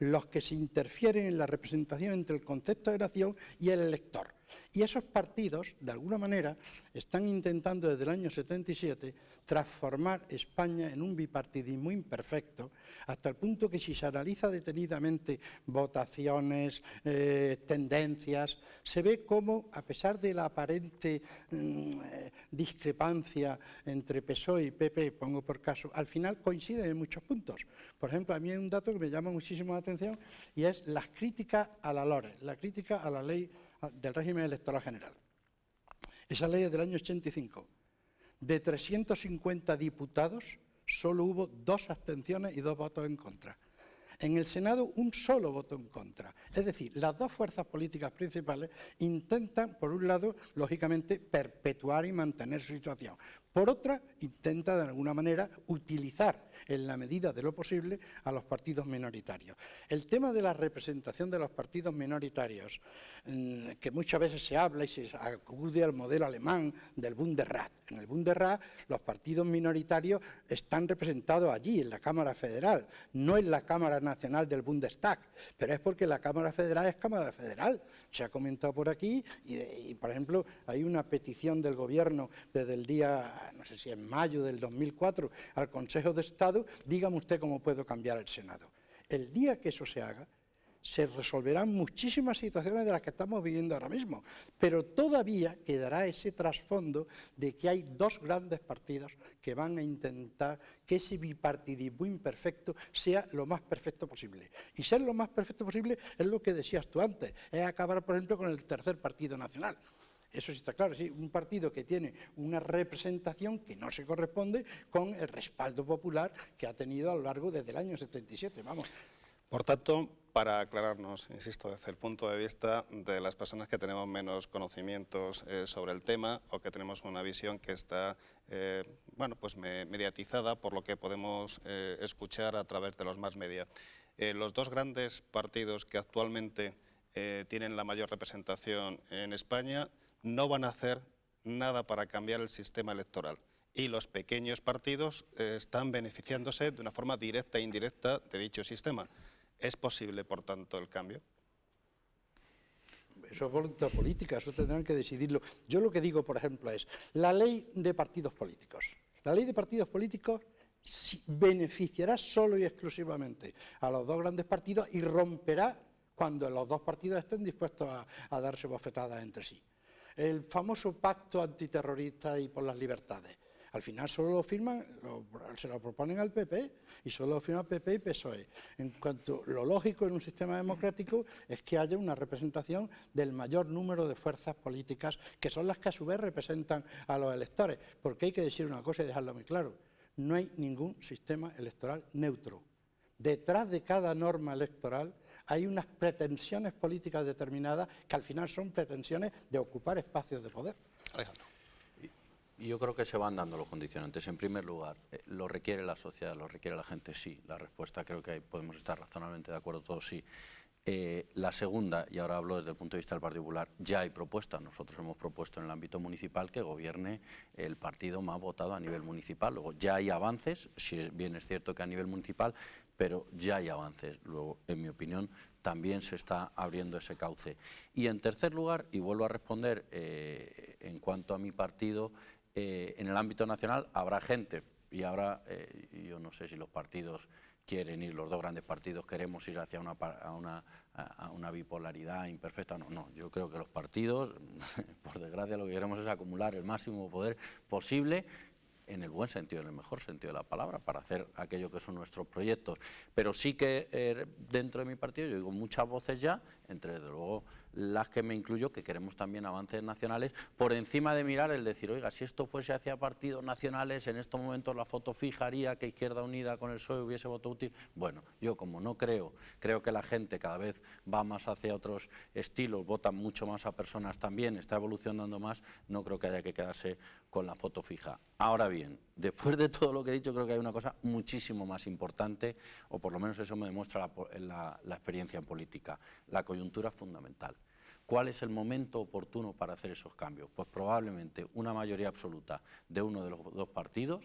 los que se interfieren en la representación entre el concepto de nación y el elector. Y esos partidos, de alguna manera, están intentando desde el año 77 transformar España en un bipartidismo imperfecto, hasta el punto que si se analiza detenidamente votaciones, tendencias, se ve cómo, a pesar de la aparente discrepancia entre PSOE y PP, pongo por caso, al final coinciden en muchos puntos. Por ejemplo, a mí hay un dato que me llama muchísimo la atención y es las críticas a la LORE, la crítica a la ley del régimen electoral general. Esa ley es del año 85. De 350 diputados, solo hubo 2 abstenciones y 2 votos en contra. En el Senado, un solo voto en contra. Es decir, las dos fuerzas políticas principales intentan, por un lado, lógicamente, perpetuar y mantener su situación. Por otra, intenta, de alguna manera, utilizar, en la medida de lo posible, a los partidos minoritarios. El tema de la representación de los partidos minoritarios, que muchas veces se habla y se acude al modelo alemán del Bundesrat. En el Bundesrat, los partidos minoritarios están representados allí, en la Cámara Federal, no en la Cámara Nacional del Bundestag, pero es porque la Cámara Federal es Cámara Federal. Se ha comentado por aquí y, por ejemplo, hay una petición del Gobierno desde el día, no sé si en mayo del 2004, al Consejo de Estado, dígame usted cómo puedo cambiar el Senado. El día que eso se haga, se resolverán muchísimas situaciones de las que estamos viviendo ahora mismo, pero todavía quedará ese trasfondo de que hay 2 grandes partidos que van a intentar que ese bipartidismo imperfecto sea lo más perfecto posible. Y ser lo más perfecto posible es lo que decías tú antes, es acabar, por ejemplo, con el tercer partido nacional. Eso sí está claro, sí, un partido que tiene una representación que no se corresponde con el respaldo popular que ha tenido a lo largo desde el año 77, vamos. Por tanto, para aclararnos, insisto, desde el punto de vista de las personas que tenemos menos conocimientos sobre el tema o que tenemos una visión que está pues mediatizada por lo que podemos escuchar a través de los más media. Los dos grandes partidos que actualmente tienen la mayor representación en España no van a hacer nada para cambiar el sistema electoral. Y los pequeños partidos están beneficiándose de una forma directa e indirecta de dicho sistema. ¿Es posible, por tanto, el cambio? Eso es voluntad política, eso tendrán que decidirlo. Yo lo que digo, por ejemplo, es la ley de partidos políticos. La ley de partidos políticos beneficiará solo y exclusivamente a los dos grandes partidos y romperá cuando los dos partidos estén dispuestos a darse bofetadas entre sí. El famoso pacto antiterrorista y por las libertades. Al final solo lo firman, se lo proponen al PP y solo lo firman PP y PSOE. En cuanto lo lógico en un sistema democrático es que haya una representación del mayor número de fuerzas políticas, que son las que a su vez representan a los electores. Porque hay que decir una cosa y dejarlo muy claro, no hay ningún sistema electoral neutro. Detrás de cada norma electoral hay unas pretensiones políticas determinadas que al final son pretensiones de ocupar espacios de poder. Alejandro. Yo creo que se van dando los condicionantes. En primer lugar, ¿lo requiere la sociedad, lo requiere la gente? Sí. La respuesta creo que podemos estar razonablemente de acuerdo todos, sí. La segunda, y ahora hablo desde el punto de vista del Partido Popular, ya hay propuestas. Nosotros hemos propuesto en el ámbito municipal que gobierne el partido más votado a nivel municipal. Luego ya hay avances, si bien es cierto que a nivel municipal, pero ya hay avances. Luego, en mi opinión, también se está abriendo ese cauce. Y en tercer lugar, y vuelvo a responder en cuanto a mi partido, en el ámbito nacional habrá gente, y ahora yo no sé si los partidos quieren ir, los dos grandes partidos queremos ir hacia una bipolaridad imperfecta. No, yo creo que los partidos, por desgracia, lo que queremos es acumular el máximo poder posible, en el buen sentido, en el mejor sentido de la palabra, para hacer aquello que son nuestros proyectos. Pero sí que dentro de mi partido yo digo muchas voces ya, entre desde luego las que me incluyo, que queremos también avances nacionales, por encima de mirar el decir, oiga, si esto fuese hacia partidos nacionales, en estos momentos la foto fijaría que Izquierda Unida con el PSOE hubiese voto útil. Bueno, yo como no creo que la gente cada vez va más hacia otros estilos, votan mucho más a personas también, está evolucionando más, no creo que haya que quedarse con la foto fija. Ahora bien, después de todo lo que he dicho, creo que hay una cosa muchísimo más importante, o por lo menos eso me demuestra la experiencia en política, la coyuntura fundamental. ¿Cuál es el momento oportuno para hacer esos cambios? Pues probablemente una mayoría absoluta de uno de los dos partidos,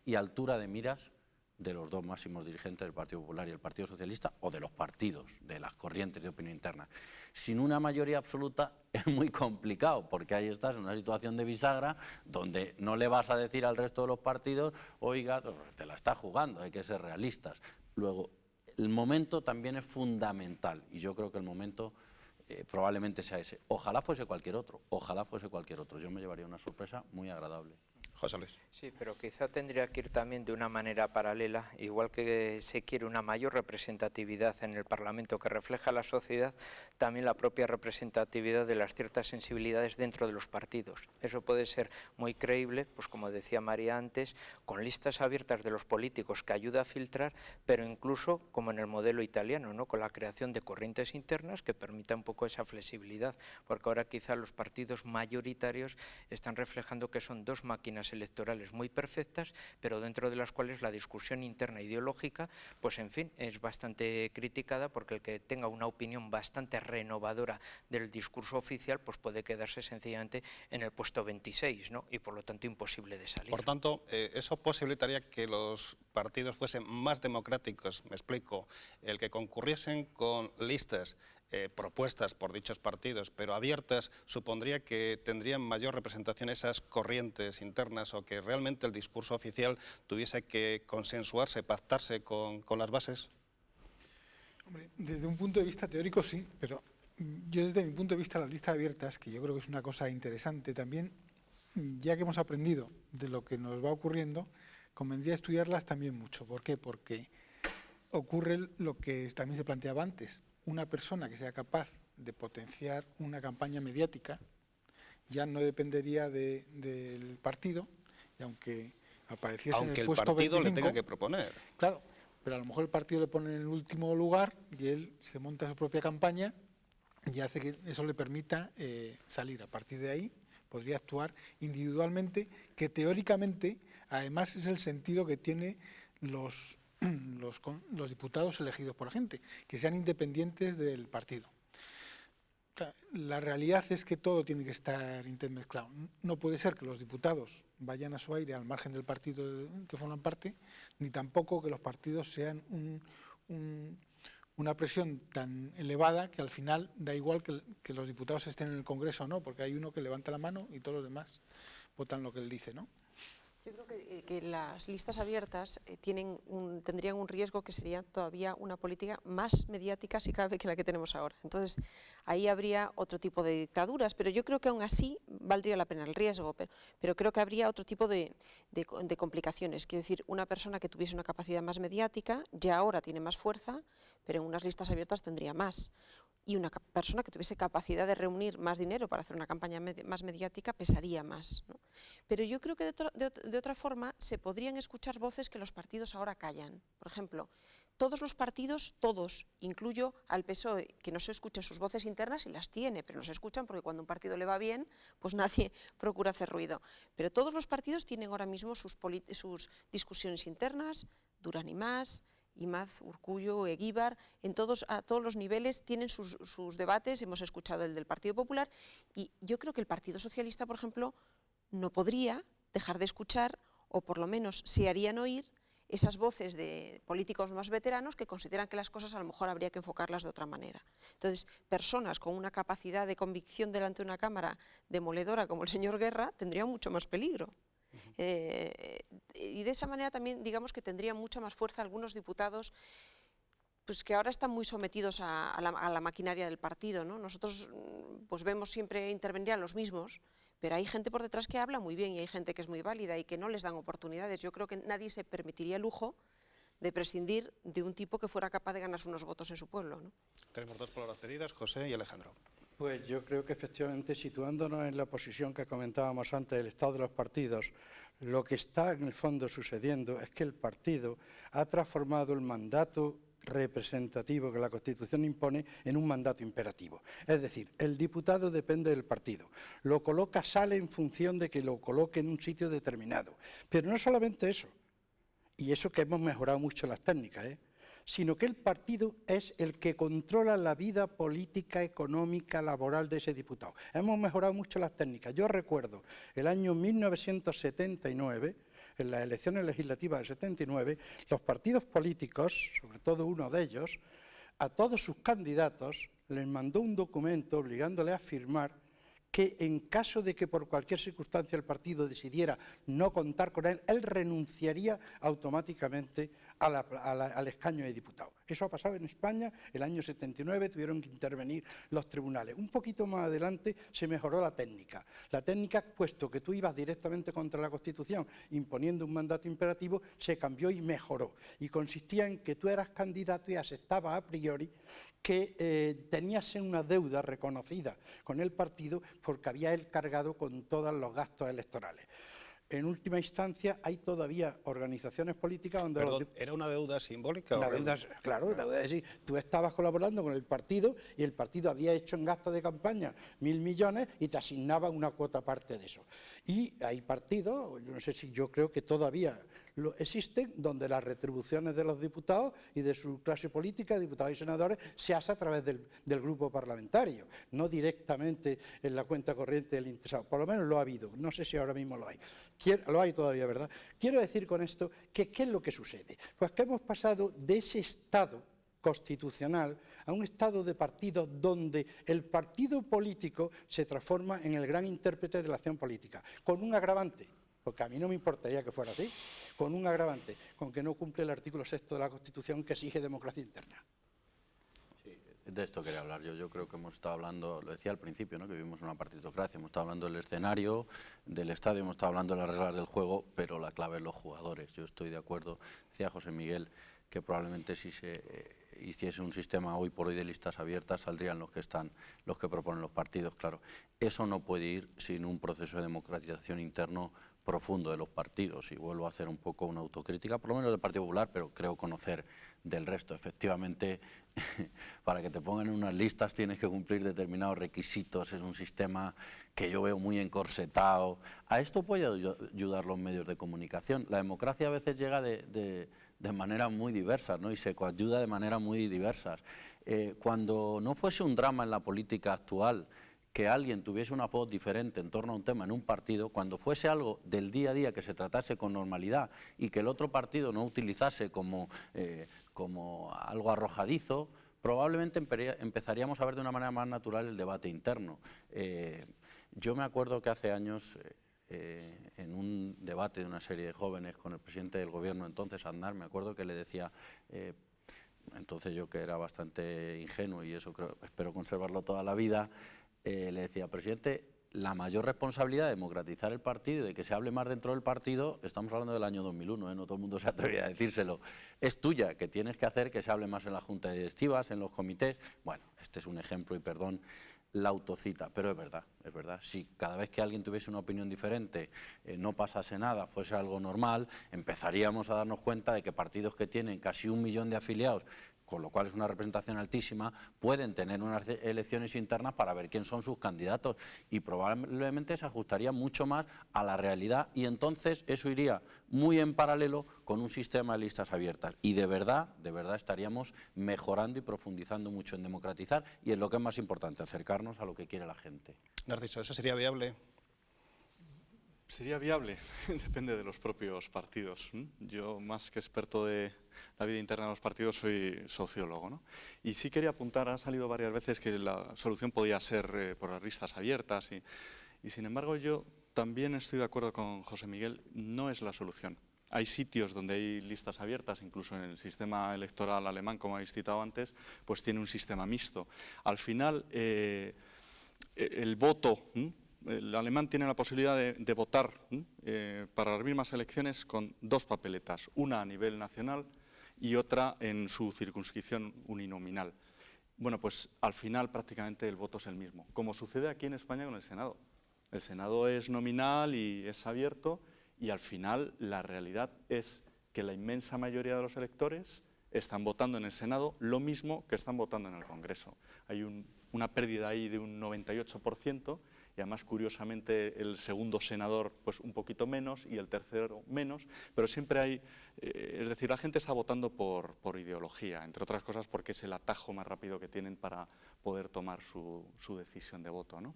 y altura de miras de los dos máximos dirigentes del Partido Popular y el Partido Socialista, o de los partidos, de las corrientes de opinión interna. Sin una mayoría absoluta es muy complicado, porque ahí estás en una situación de bisagra donde no le vas a decir al resto de los partidos, oiga, te la estás jugando, hay que ser realistas. Luego, el momento también es fundamental, y yo creo que el momento probablemente sea ese. Ojalá fuese cualquier otro, Yo me llevaría una sorpresa muy agradable. José Luis. Sí, pero quizá tendría que ir también de una manera paralela, igual que se quiere una mayor representatividad en el Parlamento que refleja la sociedad, también la propia representatividad de las ciertas sensibilidades dentro de los partidos. Eso puede ser muy creíble, pues como decía María antes, con listas abiertas de los políticos que ayuda a filtrar, pero incluso como en el modelo italiano, ¿no?, con la creación de corrientes internas que permita un poco esa flexibilidad, porque ahora quizá los partidos mayoritarios están reflejando que son dos máquinas electorales muy perfectas, pero dentro de las cuales la discusión interna ideológica, pues en fin, es bastante criticada, porque el que tenga una opinión bastante renovadora del discurso oficial, pues puede quedarse sencillamente en el puesto 26, ¿no?, y por lo tanto imposible de salir. Por tanto, eso posibilitaría que los partidos fuesen más democráticos, me explico, el que concurriesen con listas propuestas por dichos partidos, pero abiertas, supondría que tendrían mayor representación esas corrientes internas, o que realmente el discurso oficial tuviese que consensuarse, pactarse con las bases. Hombre, desde un punto de vista teórico sí, pero yo desde mi punto de vista las listas abiertas, que yo creo que es una cosa interesante también, ya que hemos aprendido de lo que nos va ocurriendo, convendría estudiarlas también mucho. ¿Por qué? Porque ocurre lo que también se planteaba antes. Una persona que sea capaz de potenciar una campaña mediática ya no dependería del partido, y aunque apareciese en Aunque el el puesto partido 25, le tenga que proponer. claro, pero a lo mejor el partido le pone en el último lugar y él se monta su propia campaña y hace que eso le permita salir. A partir de ahí podría actuar individualmente, que teóricamente además es el sentido que tiene los diputados elegidos por la gente, que sean independientes del partido. La realidad es que todo tiene que estar intermezclado. No puede ser que los diputados vayan a su aire al margen del partido que forman parte, ni tampoco que los partidos sean una presión tan elevada que al final da igual que los diputados estén en el Congreso o no, porque hay uno que levanta la mano y todos los demás votan lo que él dice, ¿no? Yo creo que las listas abiertas tendrían un riesgo que sería todavía una política más mediática, si cabe, que la que tenemos ahora. Entonces, ahí habría otro tipo de dictaduras, pero yo creo que aún así valdría la pena el riesgo, pero creo que habría otro tipo de complicaciones. Quiero decir, una persona que tuviese una capacidad más mediática ya ahora tiene más fuerza, pero en unas listas abiertas tendría más. Y una persona que tuviese capacidad de reunir más dinero para hacer una campaña más mediática pesaría más, ¿no? Pero yo creo que de otra forma se podrían escuchar voces que los partidos ahora callan. Por ejemplo, todos los partidos, todos, incluyo al PSOE, que no se escuchan sus voces internas y las tiene, pero no se escuchan porque cuando un partido le va bien, pues nadie procura hacer ruido. Pero todos los partidos tienen ahora mismo sus discusiones internas, Duran y Mas, Imaz, Urkullu, Eguíbar, a todos los niveles tienen sus debates. Hemos escuchado el del Partido Popular y yo creo que el Partido Socialista, por ejemplo, no podría dejar de escuchar, o por lo menos se harían oír, esas voces de políticos más veteranos que consideran que las cosas a lo mejor habría que enfocarlas de otra manera. Entonces, personas con una capacidad de convicción delante de una cámara demoledora como el señor Guerra tendrían mucho más peligro. Y de esa manera también, digamos que tendrían mucha más fuerza algunos diputados pues que ahora están muy sometidos a la maquinaria del partido, ¿no? Nosotros pues vemos siempre intervenir a los mismos, pero hay gente por detrás que habla muy bien y hay gente que es muy válida y que no les dan oportunidades. Yo creo que nadie se permitiría el lujo de prescindir de un tipo que fuera capaz de ganarse unos votos en su pueblo, ¿no? Tenemos dos palabras pedidas, José y Alejandro. Pues yo creo que efectivamente, situándonos en la posición que comentábamos antes del estado de los partidos, lo que está en el fondo sucediendo es que el partido ha transformado el mandato representativo que la Constitución impone en un mandato imperativo. Es decir, el diputado depende del partido. Lo coloca, sale en función de que lo coloque en un sitio determinado. Pero no solamente eso, y eso que hemos mejorado mucho las técnicas, sino que el partido es el que controla la vida política, económica, laboral de ese diputado. Hemos mejorado mucho las técnicas. Yo recuerdo el año 1979, en las elecciones legislativas del 79, los partidos políticos, sobre todo uno de ellos, a todos sus candidatos les mandó un documento obligándoles a firmar que en caso de que por cualquier circunstancia el partido decidiera no contar con él, él renunciaría automáticamente al escaño de diputado. Eso ha pasado en España, el año 79 tuvieron que intervenir los tribunales. Un poquito más adelante se mejoró la técnica. La técnica, puesto que tú ibas directamente contra la Constitución imponiendo un mandato imperativo, se cambió y mejoró. Y consistía en que tú eras candidato y aceptabas a priori que tenías una deuda reconocida con el partido porque había él cargado con todos los gastos electorales. En última instancia, hay todavía organizaciones políticas donde... Perdón, ¿era una deuda simbólica? Una deuda, claro, la deuda, es decir, tú estabas colaborando con el partido y el partido había hecho en gastos de campaña 1.000 millones y te asignaba una cuota aparte de eso. Y hay partidos, yo no sé si yo creo que todavía existen, donde las retribuciones de los diputados y de su clase política, diputados y senadores, se hace a través del grupo parlamentario, no directamente en la cuenta corriente del interesado. Por lo menos lo ha habido, no sé si ahora mismo lo hay. Lo hay todavía, ¿verdad? Quiero decir con esto que ¿qué es lo que sucede? Pues que hemos pasado de ese estado constitucional a un estado de partido donde el partido político se transforma en el gran intérprete de la acción política, con un agravante, porque a mí no me importaría que fuera así, con un agravante, con que no cumple el artículo 6 de la Constitución que exige democracia interna. De esto quería hablar yo. Yo creo que hemos estado hablando, lo decía al principio, ¿no?, que vivimos una partitocracia, hemos estado hablando del escenario, del estadio, hemos estado hablando de las reglas del juego, pero la clave es los jugadores. Yo estoy de acuerdo, decía José Miguel, que probablemente si se hiciese un sistema hoy por hoy de listas abiertas saldrían los que proponen los partidos, claro. Eso no puede ir sin un proceso de democratización interno profundo de los partidos, y vuelvo a hacer un poco una autocrítica, por lo menos del Partido Popular, pero creo conocer del resto. Efectivamente, para que te pongan en unas listas tienes que cumplir determinados requisitos, es un sistema que yo veo muy encorsetado. A esto puede ayudar los medios de comunicación. La democracia a veces llega de maneras muy diversas, ¿no? Y se coadyuda de maneras muy diversas. Cuando no fuese un drama en la política actual que alguien tuviese una voz diferente en torno a un tema en un partido, cuando fuese algo del día a día que se tratase con normalidad y que el otro partido no utilizase como algo arrojadizo, probablemente empezaríamos a ver de una manera más natural el debate interno. Yo me acuerdo que hace años, en un debate de una serie de jóvenes con el presidente del gobierno entonces, Aznar, me acuerdo que le decía, entonces yo que era bastante ingenuo y eso espero conservarlo toda la vida, le decía, presidente, la mayor responsabilidad de democratizar el partido y de que se hable más dentro del partido, estamos hablando del año 2001, no todo el mundo se atrevía a decírselo, es tuya, que tienes que hacer que se hable más en la junta directivas, en los comités. Bueno, este es un ejemplo y perdón la autocita, pero es verdad, si cada vez que alguien tuviese una opinión diferente no pasase nada, fuese algo normal, empezaríamos a darnos cuenta de que partidos que tienen casi 1 millón de afiliados, con lo cual es una representación altísima, pueden tener unas elecciones internas para ver quién son sus candidatos y probablemente se ajustaría mucho más a la realidad y entonces eso iría muy en paralelo con un sistema de listas abiertas y de verdad estaríamos mejorando y profundizando mucho en democratizar y en lo que es más importante, acercarnos a lo que quiere la gente. Narciso, ¿eso sería viable? Sería viable, depende de los propios partidos. Yo, más que experto de la vida interna de los partidos, soy sociólogo, ¿no? Y sí quería apuntar, ha salido varias veces que la solución podía ser por las listas abiertas y sin embargo yo también estoy de acuerdo con José Miguel, no es la solución. Hay sitios donde hay listas abiertas, incluso en el sistema electoral alemán, como habéis citado antes, pues tiene un sistema mixto. Al final, el voto, el alemán tiene la posibilidad de votar para las mismas elecciones con 2 papeletas, una a nivel nacional y otra en su circunscripción uninominal. Bueno, pues al final prácticamente el voto es el mismo, como sucede aquí en España con el Senado. El Senado es nominal y es abierto y al final la realidad es que la inmensa mayoría de los electores están votando en el Senado lo mismo que están votando en el Congreso. Hay una pérdida ahí de un 98%, y además, curiosamente, el segundo senador pues un poquito menos y el tercero menos, pero siempre hay, es decir, la gente está votando por ideología, entre otras cosas porque es el atajo más rápido que tienen para poder tomar su decisión de voto, ¿no?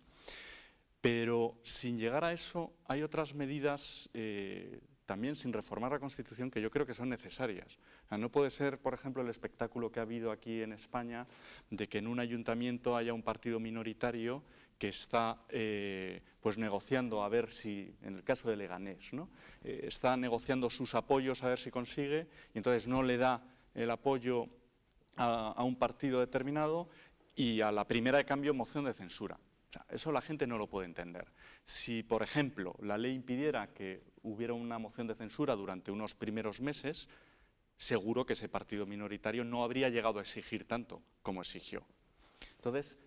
Pero sin llegar a eso, hay otras medidas también sin reformar la Constitución que yo creo que son necesarias. O sea, no puede ser, por ejemplo, el espectáculo que ha habido aquí en España de que en un ayuntamiento haya un partido minoritario que está pues negociando a ver si, en el caso de Leganés, ¿no? Está negociando sus apoyos a ver si consigue y entonces no le da el apoyo a un partido determinado y a la primera de cambio moción de censura. O sea, eso la gente no lo puede entender. Si, por ejemplo, la ley impidiera que hubiera una moción de censura durante unos primeros meses, seguro que ese partido minoritario no habría llegado a exigir tanto como exigió. Entonces,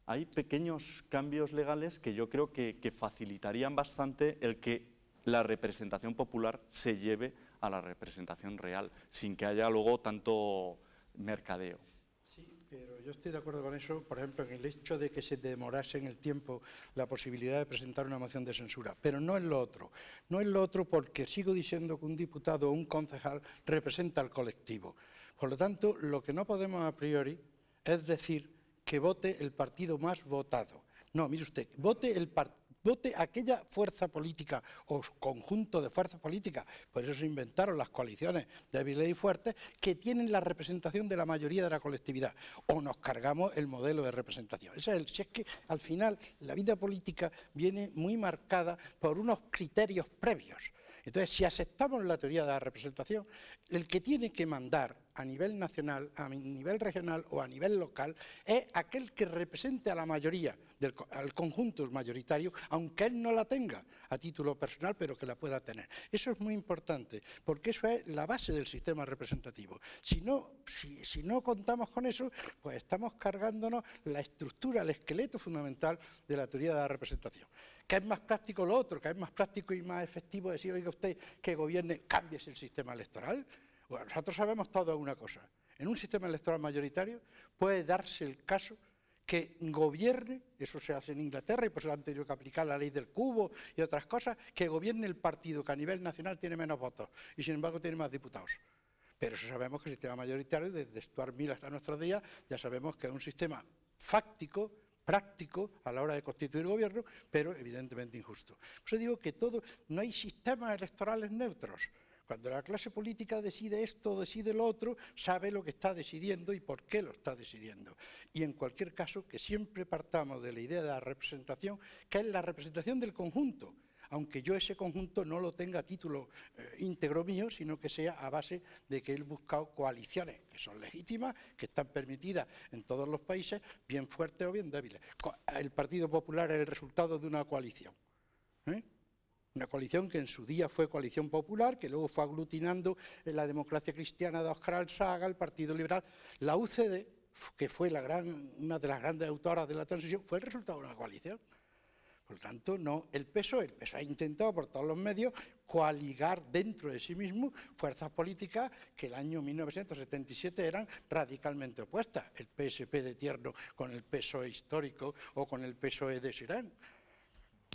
hay pequeños cambios legales que yo creo que facilitarían bastante el que la representación popular se lleve a la representación real, sin que haya luego tanto mercadeo. Pero yo estoy de acuerdo con eso, por ejemplo, en el hecho de que se demorase en el tiempo la posibilidad de presentar una moción de censura, pero no en lo otro. No en lo otro porque sigo diciendo que un diputado o un concejal representa al colectivo. Por lo tanto, lo que no podemos a priori es decir que vote el partido más votado. No, mire usted, vote aquella fuerza política o conjunto de fuerzas políticas, por eso se inventaron las coaliciones débiles y fuertes, que tienen la representación de la mayoría de la colectividad, o nos cargamos el modelo de representación. Si es que al final la vida política viene muy marcada por unos criterios previos. Entonces, si aceptamos la teoría de la representación, el que tiene que mandar a nivel nacional, a nivel regional o a nivel local, es aquel que represente a la mayoría, al conjunto mayoritario, aunque él no la tenga a título personal, pero que la pueda tener. Eso es muy importante, porque eso es la base del sistema representativo. Si no contamos con eso, pues estamos cargándonos la estructura, el esqueleto fundamental de la teoría de la representación. ¿Qué es más práctico lo otro? ¿Qué es más práctico y más efectivo decir, oiga usted, que gobierne, cámbiese el sistema electoral? Bueno, nosotros sabemos todo una cosa. En un sistema electoral mayoritario puede darse el caso que gobierne, eso se hace en Inglaterra y por eso han tenido que aplicar la ley del cubo y otras cosas, que gobierne el partido que a nivel nacional tiene menos votos y sin embargo tiene más diputados. Pero eso sabemos que el sistema mayoritario, desde Stuart Mill hasta nuestros días, ya sabemos que es un sistema fáctico, práctico a la hora de constituir gobierno, pero evidentemente injusto. Por eso digo que no hay sistemas electorales neutros. Cuando la clase política decide esto o decide lo otro, sabe lo que está decidiendo y por qué lo está decidiendo. Y en cualquier caso, que siempre partamos de la idea de la representación, que es la representación del conjunto, aunque yo ese conjunto no lo tenga a título íntegro mío, sino que sea a base de que él busca coaliciones que son legítimas, que están permitidas en todos los países, bien fuertes o bien débiles. El Partido Popular es el resultado de una coalición. Una coalición que en su día fue Coalición Popular, que luego fue aglutinando en la Democracia Cristiana de Óscar Alsaga, el Partido Liberal. La UCD, que fue una de las grandes autoras de la transición, fue el resultado de una coalición. Por lo tanto, no, el PSOE ha intentado por todos los medios coaligar dentro de sí mismo fuerzas políticas que el año 1977 eran radicalmente opuestas. El PSP de Tierno con el PSOE histórico o con el PSOE de Sirán.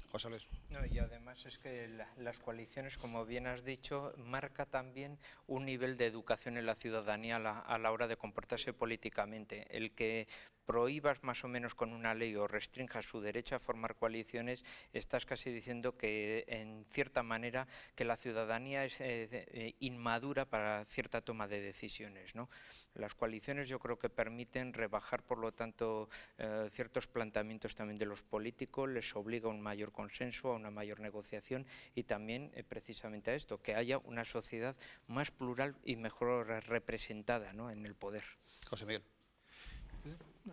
José Luis. No, y además es que las coaliciones, como bien has dicho, marca también un nivel de educación en la ciudadanía a la hora de comportarse políticamente. El que prohíbas más o menos con una ley o restrinjas su derecho a formar coaliciones, estás casi diciendo que en cierta manera que la ciudadanía es inmadura para cierta toma de decisiones, ¿no? Las coaliciones yo creo que permiten rebajar, por lo tanto, ciertos planteamientos también de los políticos, les obliga a un mayor consenso, a una mayor negociación y también precisamente a esto, que haya una sociedad más plural y mejor representada, ¿no?, en el poder. José Miguel.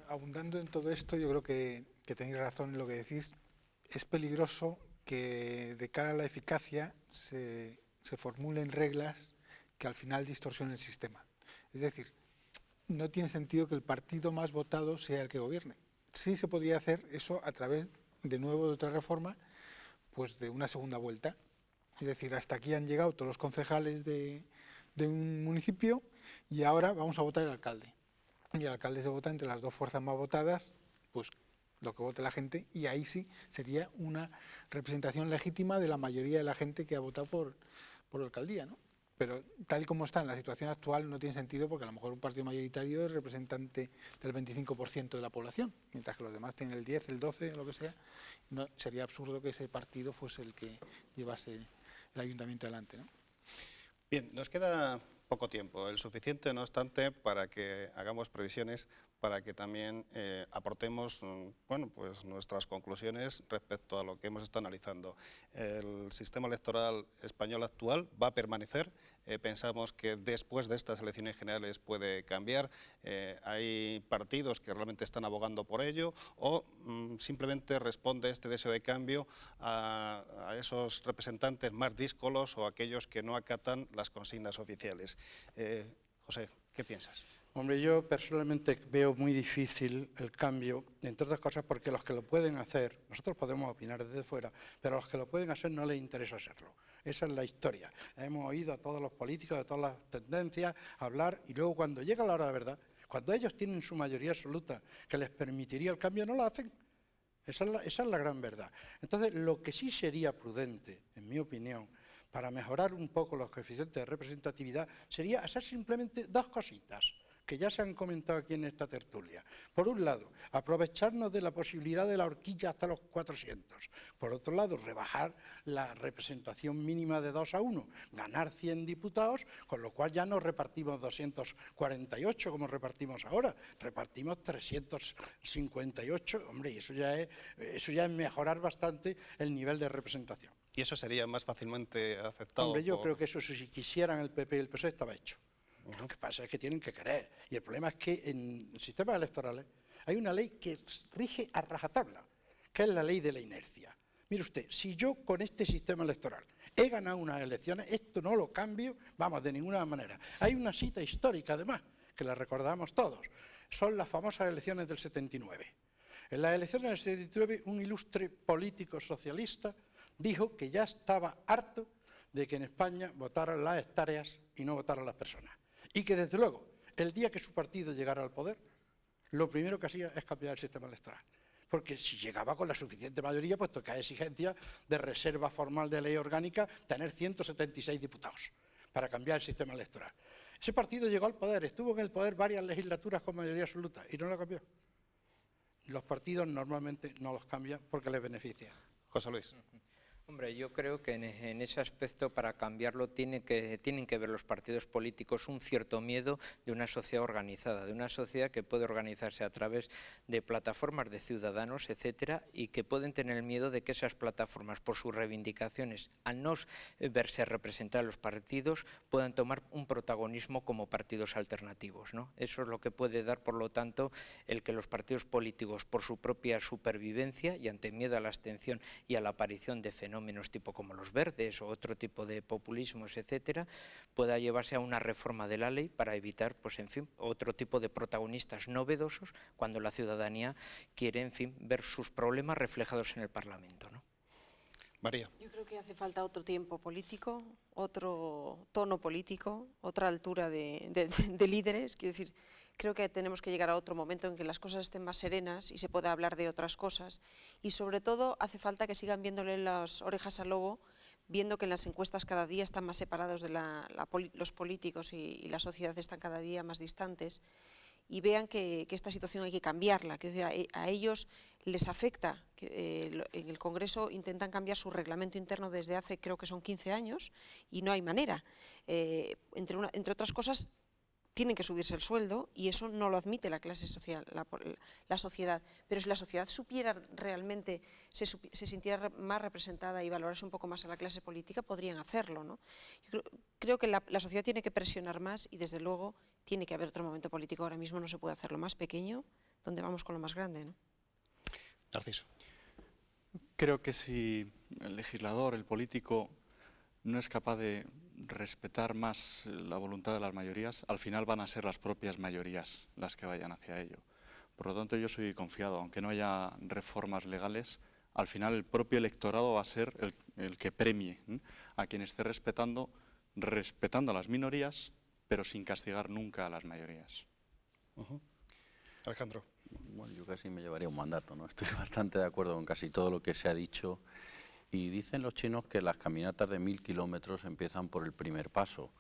Abundando en todo esto, yo creo que tenéis razón en lo que decís. Es peligroso que de cara a la eficacia se formulen reglas que al final distorsionen el sistema. Es decir, no tiene sentido que el partido más votado sea el que gobierne. Sí se podría hacer eso a través, de nuevo, de otra reforma, pues de una segunda vuelta. Es decir, hasta aquí han llegado todos los concejales de un municipio y ahora vamos a votar el alcalde. Y el alcalde se vota entre las dos fuerzas más votadas, pues lo que vote la gente, y ahí sí sería una representación legítima de la mayoría de la gente que ha votado por la alcaldía, ¿no? Pero tal y como está en la situación actual no tiene sentido, porque a lo mejor un partido mayoritario es representante del 25% de la población, mientras que los demás tienen el 10, el 12, lo que sea. No, sería absurdo que ese partido fuese el que llevase el ayuntamiento adelante, ¿no? Bien, nos queda poco tiempo, el suficiente, no obstante, para que hagamos previsiones, para que también aportemos bueno, pues nuestras conclusiones respecto a lo que hemos estado analizando. El sistema electoral español actual va a permanecer. Pensamos que después de estas elecciones generales puede cambiar. Hay partidos que realmente están abogando por ello o simplemente responde este deseo de cambio a esos representantes más díscolos o aquellos que no acatan las consignas oficiales. José, ¿qué piensas? Hombre, yo personalmente veo muy difícil el cambio, entre otras cosas porque los que lo pueden hacer, nosotros podemos opinar desde fuera, pero a los que lo pueden hacer no les interesa hacerlo. Esa es la historia. Hemos oído a todos los políticos de todas las tendencias hablar y luego cuando llega la hora de verdad, cuando ellos tienen su mayoría absoluta que les permitiría el cambio, no lo hacen. Esa es la gran verdad. Entonces, lo que sí sería prudente, en mi opinión, para mejorar un poco los coeficientes de representatividad, sería hacer simplemente dos cositas que ya se han comentado aquí en esta tertulia. Por un lado, aprovecharnos de la posibilidad de la horquilla hasta los 400. Por otro lado, rebajar la representación mínima de 2-1, ganar 100 diputados, con lo cual ya no repartimos 248 como repartimos ahora, repartimos 358. Hombre, y eso ya es mejorar bastante el nivel de representación. ¿Y eso sería más fácilmente aceptado? Hombre, yo creo que eso, si quisieran el PP y el PSOE, estaba hecho. Lo que pasa es que tienen que querer. Y el problema es que en sistemas electorales hay una ley que rige a rajatabla, que es la ley de la inercia. Mire usted, si yo con este sistema electoral he ganado unas elecciones, esto no lo cambio, vamos, de ninguna manera. Hay una cita histórica, además, que la recordamos todos. Son las famosas elecciones del 79. En las elecciones del 79, un ilustre político socialista dijo que ya estaba harto de que en España votaran las hectáreas y no votaran las personas. Y que, desde luego, el día que su partido llegara al poder, lo primero que hacía es cambiar el sistema electoral. Porque si llegaba con la suficiente mayoría, puesto que hay exigencia de reserva formal de ley orgánica, tener 176 diputados para cambiar el sistema electoral. Ese partido llegó al poder, estuvo en el poder varias legislaturas con mayoría absoluta y no lo cambió. Los partidos normalmente no los cambian porque les beneficia. José Luis. Hombre, yo creo que en ese aspecto, para cambiarlo, tienen que ver los partidos políticos un cierto miedo de una sociedad organizada, de una sociedad que puede organizarse a través de plataformas de ciudadanos, etcétera, y que pueden tener el miedo de que esas plataformas, por sus reivindicaciones, al no verse representadas los partidos, puedan tomar un protagonismo como partidos alternativos, ¿no? Eso es lo que puede dar, por lo tanto, el que los partidos políticos, por su propia supervivencia y ante miedo a la abstención y a la aparición de fenómenos tipo como los verdes o otro tipo de populismos, etcétera, pueda llevarse a una reforma de la ley para evitar, pues en fin, otro tipo de protagonistas novedosos cuando la ciudadanía quiere, en fin, ver sus problemas reflejados en el Parlamento, ¿no? María. Yo creo que hace falta otro tiempo político, otro tono político, otra altura de líderes. Quiero decir, creo que tenemos que llegar a otro momento en que las cosas estén más serenas y se pueda hablar de otras cosas. Y sobre todo hace falta que sigan viéndole las orejas al lobo, viendo que en las encuestas cada día están más separados de los políticos y la sociedad están cada día más distantes. Y vean que esta situación hay que cambiarla, que a ellos les afecta, que en el Congreso intentan cambiar su reglamento interno desde hace, creo que son 15 años, y no hay manera. Entre otras cosas, tienen que subirse el sueldo y eso no lo admite la clase social, la sociedad. Pero si la sociedad supiera realmente, se sintiera más representada y valorase un poco más a la clase política, podrían hacerlo, ¿no? Yo creo que la sociedad tiene que presionar más y desde luego tiene que haber otro momento político. Ahora mismo no se puede hacer lo más pequeño, donde vamos con lo más grande, ¿no? Narciso. Creo que si el legislador, el político, no es capaz de respetar más la voluntad de las mayorías, al final van a ser las propias mayorías las que vayan hacia ello. Por lo tanto, yo soy confiado, aunque no haya reformas legales, al final el propio electorado va a ser el que premie a quien esté respetando a las minorías, pero sin castigar nunca a las mayorías. Alejandro. Bueno, yo casi me llevaría un mandato, ¿no? Estoy bastante de acuerdo con casi todo lo que se ha dicho. Y dicen los chinos que las caminatas de 1000 kilómetros empiezan por el primer paso.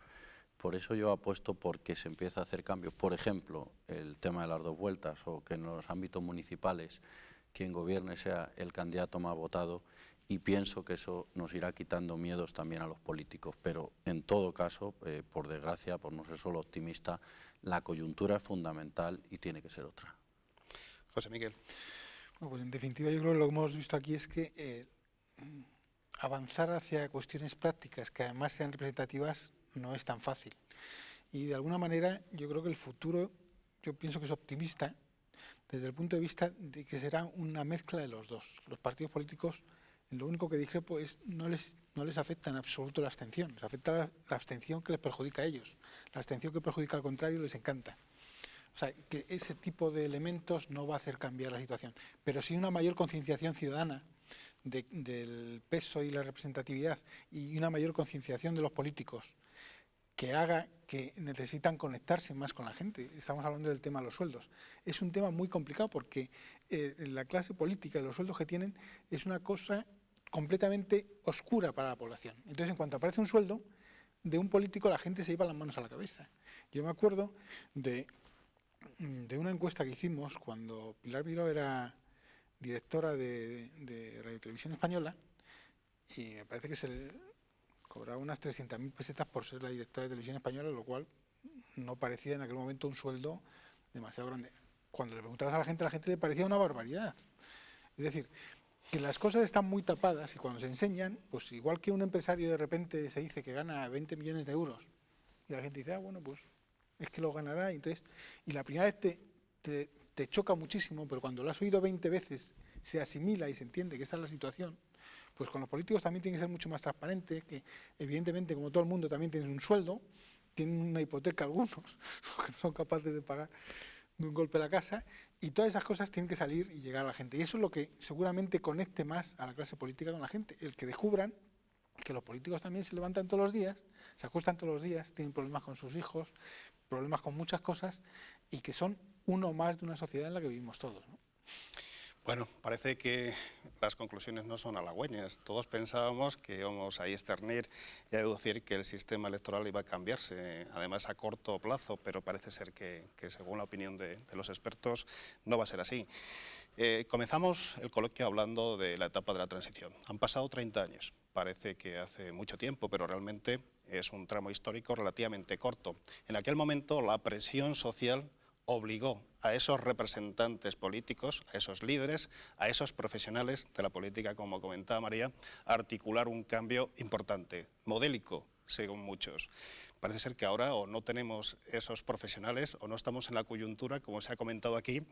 Por eso yo apuesto por que se empiece a hacer cambios. Por ejemplo, el tema de las 2 vueltas, o que en los ámbitos municipales quien gobierne sea el candidato más votado, y pienso que eso nos irá quitando miedos también a los políticos. Pero en todo caso, por desgracia, por no ser solo optimista, la coyuntura es fundamental y tiene que ser otra. José Miguel. Bueno, pues en definitiva yo creo que lo que hemos visto aquí es que avanzar hacia cuestiones prácticas que además sean representativas no es tan fácil. Y de alguna manera yo creo que el futuro, yo pienso que es optimista desde el punto de vista de que será una mezcla de los dos. Los partidos políticos, lo único que dije, pues no les afecta en absoluto la abstención, les afecta la abstención que les perjudica a ellos. La abstención que perjudica al contrario les encanta. O sea, que ese tipo de elementos no va a hacer cambiar la situación, pero sí una mayor concienciación ciudadana del peso y la representatividad y una mayor concienciación de los políticos que haga que necesitan conectarse más con la gente. Estamos hablando del tema de los sueldos. Es un tema muy complicado porque la clase política y los sueldos que tienen es una cosa completamente oscura para la población. Entonces, en cuanto aparece un sueldo de un político, la gente se lleva las manos a la cabeza. Yo me acuerdo de una encuesta que hicimos cuando Pilar Miró era directora de Radio Televisión Española, y me parece que se cobraba unas 300.000 pesetas por ser la directora de Televisión Española, lo cual no parecía en aquel momento un sueldo demasiado grande. Cuando le preguntabas a la gente le parecía una barbaridad. Es decir, que las cosas están muy tapadas y cuando se enseñan, pues igual que un empresario de repente se dice que gana 20 millones de euros y la gente dice, bueno, pues es que lo ganará. Y la primera vez te choca muchísimo, pero cuando lo has oído 20 veces se asimila y se entiende que esa es la situación. Pues con los políticos también tiene que ser mucho más transparente, que evidentemente, como todo el mundo, también tienes un sueldo, tienen una hipoteca algunos, que no son capaces de pagar de un golpe a la casa, y todas esas cosas tienen que salir y llegar a la gente. Y eso es lo que seguramente conecte más a la clase política con la gente, el que descubran que los políticos también se levantan todos los días, se acuestan todos los días, tienen problemas con sus hijos, problemas con muchas cosas, y que son uno más de una sociedad en la que vivimos todos, ¿no? Bueno, parece que las conclusiones no son halagüeñas. Todos pensábamos que íbamos a discernir y a deducir que el sistema electoral iba a cambiarse, además a corto plazo, pero parece ser que según la opinión de los expertos, no va a ser así. Comenzamos el coloquio hablando de la etapa de la transición. Han pasado 30 años. Parece que hace mucho tiempo, pero realmente es un tramo histórico relativamente corto. En aquel momento la presión social obligó a esos representantes políticos, a esos líderes, a esos profesionales de la política, como comentaba María, a articular un cambio importante, modélico, según muchos. Parece ser que ahora o no tenemos esos profesionales o no estamos en la coyuntura, como se ha comentado aquí,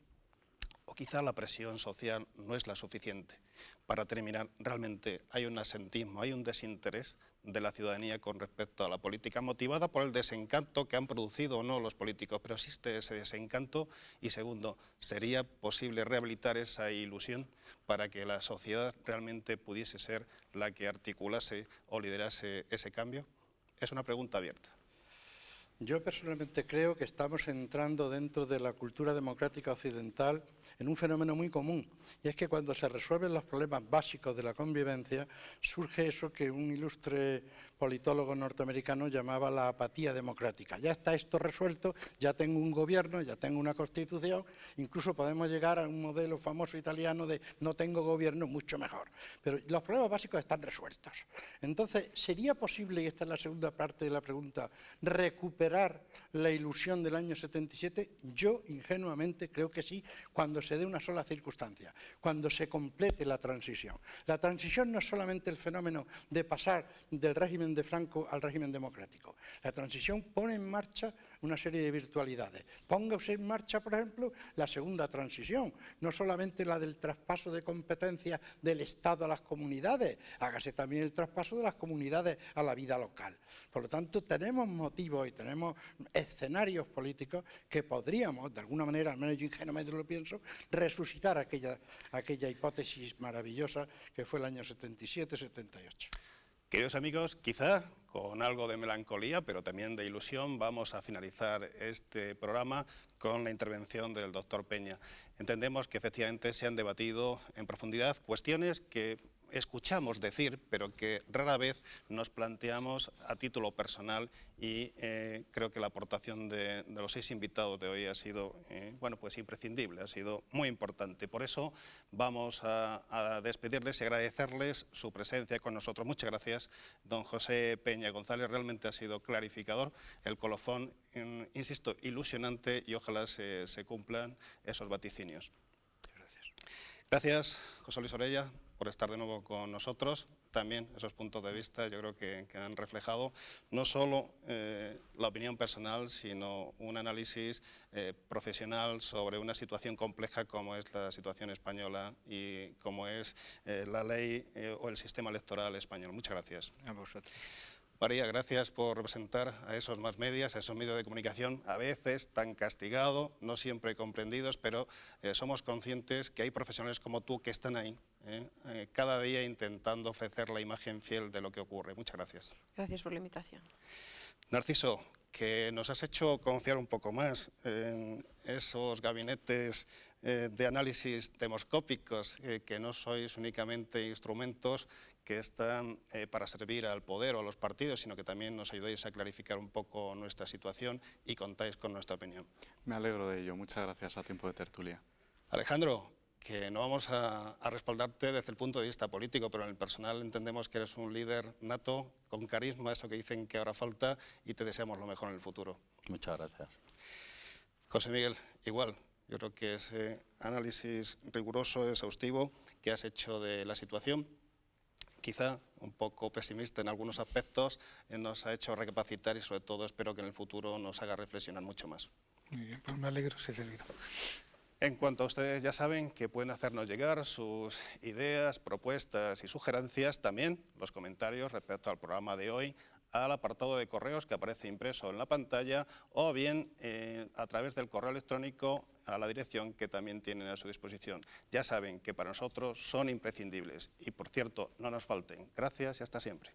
o quizá la presión social no es la suficiente. Para terminar, realmente hay un asentismo, hay un desinterés de la ciudadanía con respecto a la política, motivada por el desencanto que han producido o no los políticos, pero existe ese desencanto. Y segundo, ¿sería posible rehabilitar esa ilusión para que la sociedad realmente pudiese ser la que articulase o liderase ese cambio? Es una pregunta abierta. Yo personalmente creo que estamos entrando dentro de la cultura democrática occidental en un fenómeno muy común, y es que cuando se resuelven los problemas básicos de la convivencia, surge eso que un ilustre politólogo norteamericano llamaba la apatía democrática. Ya está esto resuelto, ya tengo un gobierno, ya tengo una constitución, incluso podemos llegar a un modelo famoso italiano de no tengo gobierno, mucho mejor. Pero los problemas básicos están resueltos. Entonces, ¿sería posible, y esta es la segunda parte de la pregunta, recuperar la ilusión del año 77? Yo, ingenuamente, creo que sí, cuando se dé una sola circunstancia, cuando se complete la transición. La transición no es solamente el fenómeno de pasar del régimen de Franco al régimen democrático. La transición pone en marcha una serie de virtualidades. Póngase en marcha, por ejemplo, la segunda transición, no solamente la del traspaso de competencias del Estado a las comunidades, hágase también el traspaso de las comunidades a la vida local. Por lo tanto, tenemos motivos y tenemos escenarios políticos que podríamos, de alguna manera, al menos yo ingenuamente lo pienso, resucitar aquella hipótesis maravillosa que fue el año 77-78. Queridos amigos, quizá con algo de melancolía, pero también de ilusión, vamos a finalizar este programa con la intervención del doctor Peña. Entendemos que efectivamente se han debatido en profundidad cuestiones que escuchamos decir, pero que rara vez nos planteamos a título personal, y creo que la aportación de los 6 invitados de hoy ha sido pues imprescindible, ha sido muy importante. Por eso vamos a despedirles y agradecerles su presencia con nosotros. Muchas gracias, don José Peña González, realmente ha sido clarificador, el colofón, insisto, ilusionante, y ojalá se cumplan esos vaticinios. Gracias, José Luis Orella, por estar de nuevo con nosotros. También esos puntos de vista yo creo que han reflejado no solo la opinión personal, sino un análisis profesional sobre una situación compleja como es la situación española y como es la ley o el sistema electoral español. Muchas gracias. A vosotros. María, gracias por representar a esos más medios, a esos medios de comunicación, a veces tan castigados, no siempre comprendidos, pero somos conscientes que hay profesionales como tú que están ahí, cada día intentando ofrecer la imagen fiel de lo que ocurre. Muchas gracias. Gracias por la invitación. Narciso, que nos has hecho confiar un poco más en esos gabinetes de análisis demoscópicos, que no sois únicamente instrumentos que están para servir al poder o a los partidos, sino que también nos ayudáis a clarificar un poco nuestra situación y contáis con nuestra opinión. Me alegro de ello. Muchas gracias a Tiempo de Tertulia. Alejandro, que no vamos a respaldarte desde el punto de vista político, pero en el personal entendemos que eres un líder nato, con carisma, eso que dicen que ahora falta, y te deseamos lo mejor en el futuro. Muchas gracias. José Miguel, igual, yo creo que ese análisis riguroso, exhaustivo, que has hecho de la situación, quizá un poco pesimista en algunos aspectos, nos ha hecho recapacitar y sobre todo espero que en el futuro nos haga reflexionar mucho más. Muy bien, pues me alegro si he servido. En cuanto a ustedes ya saben que pueden hacernos llegar sus ideas, propuestas y sugerencias, también los comentarios respecto al programa de hoy al apartado de correos que aparece impreso en la pantalla o bien a través del correo electrónico a la dirección que también tienen a su disposición. Ya saben que para nosotros son imprescindibles y, por cierto, no nos falten. Gracias y hasta siempre.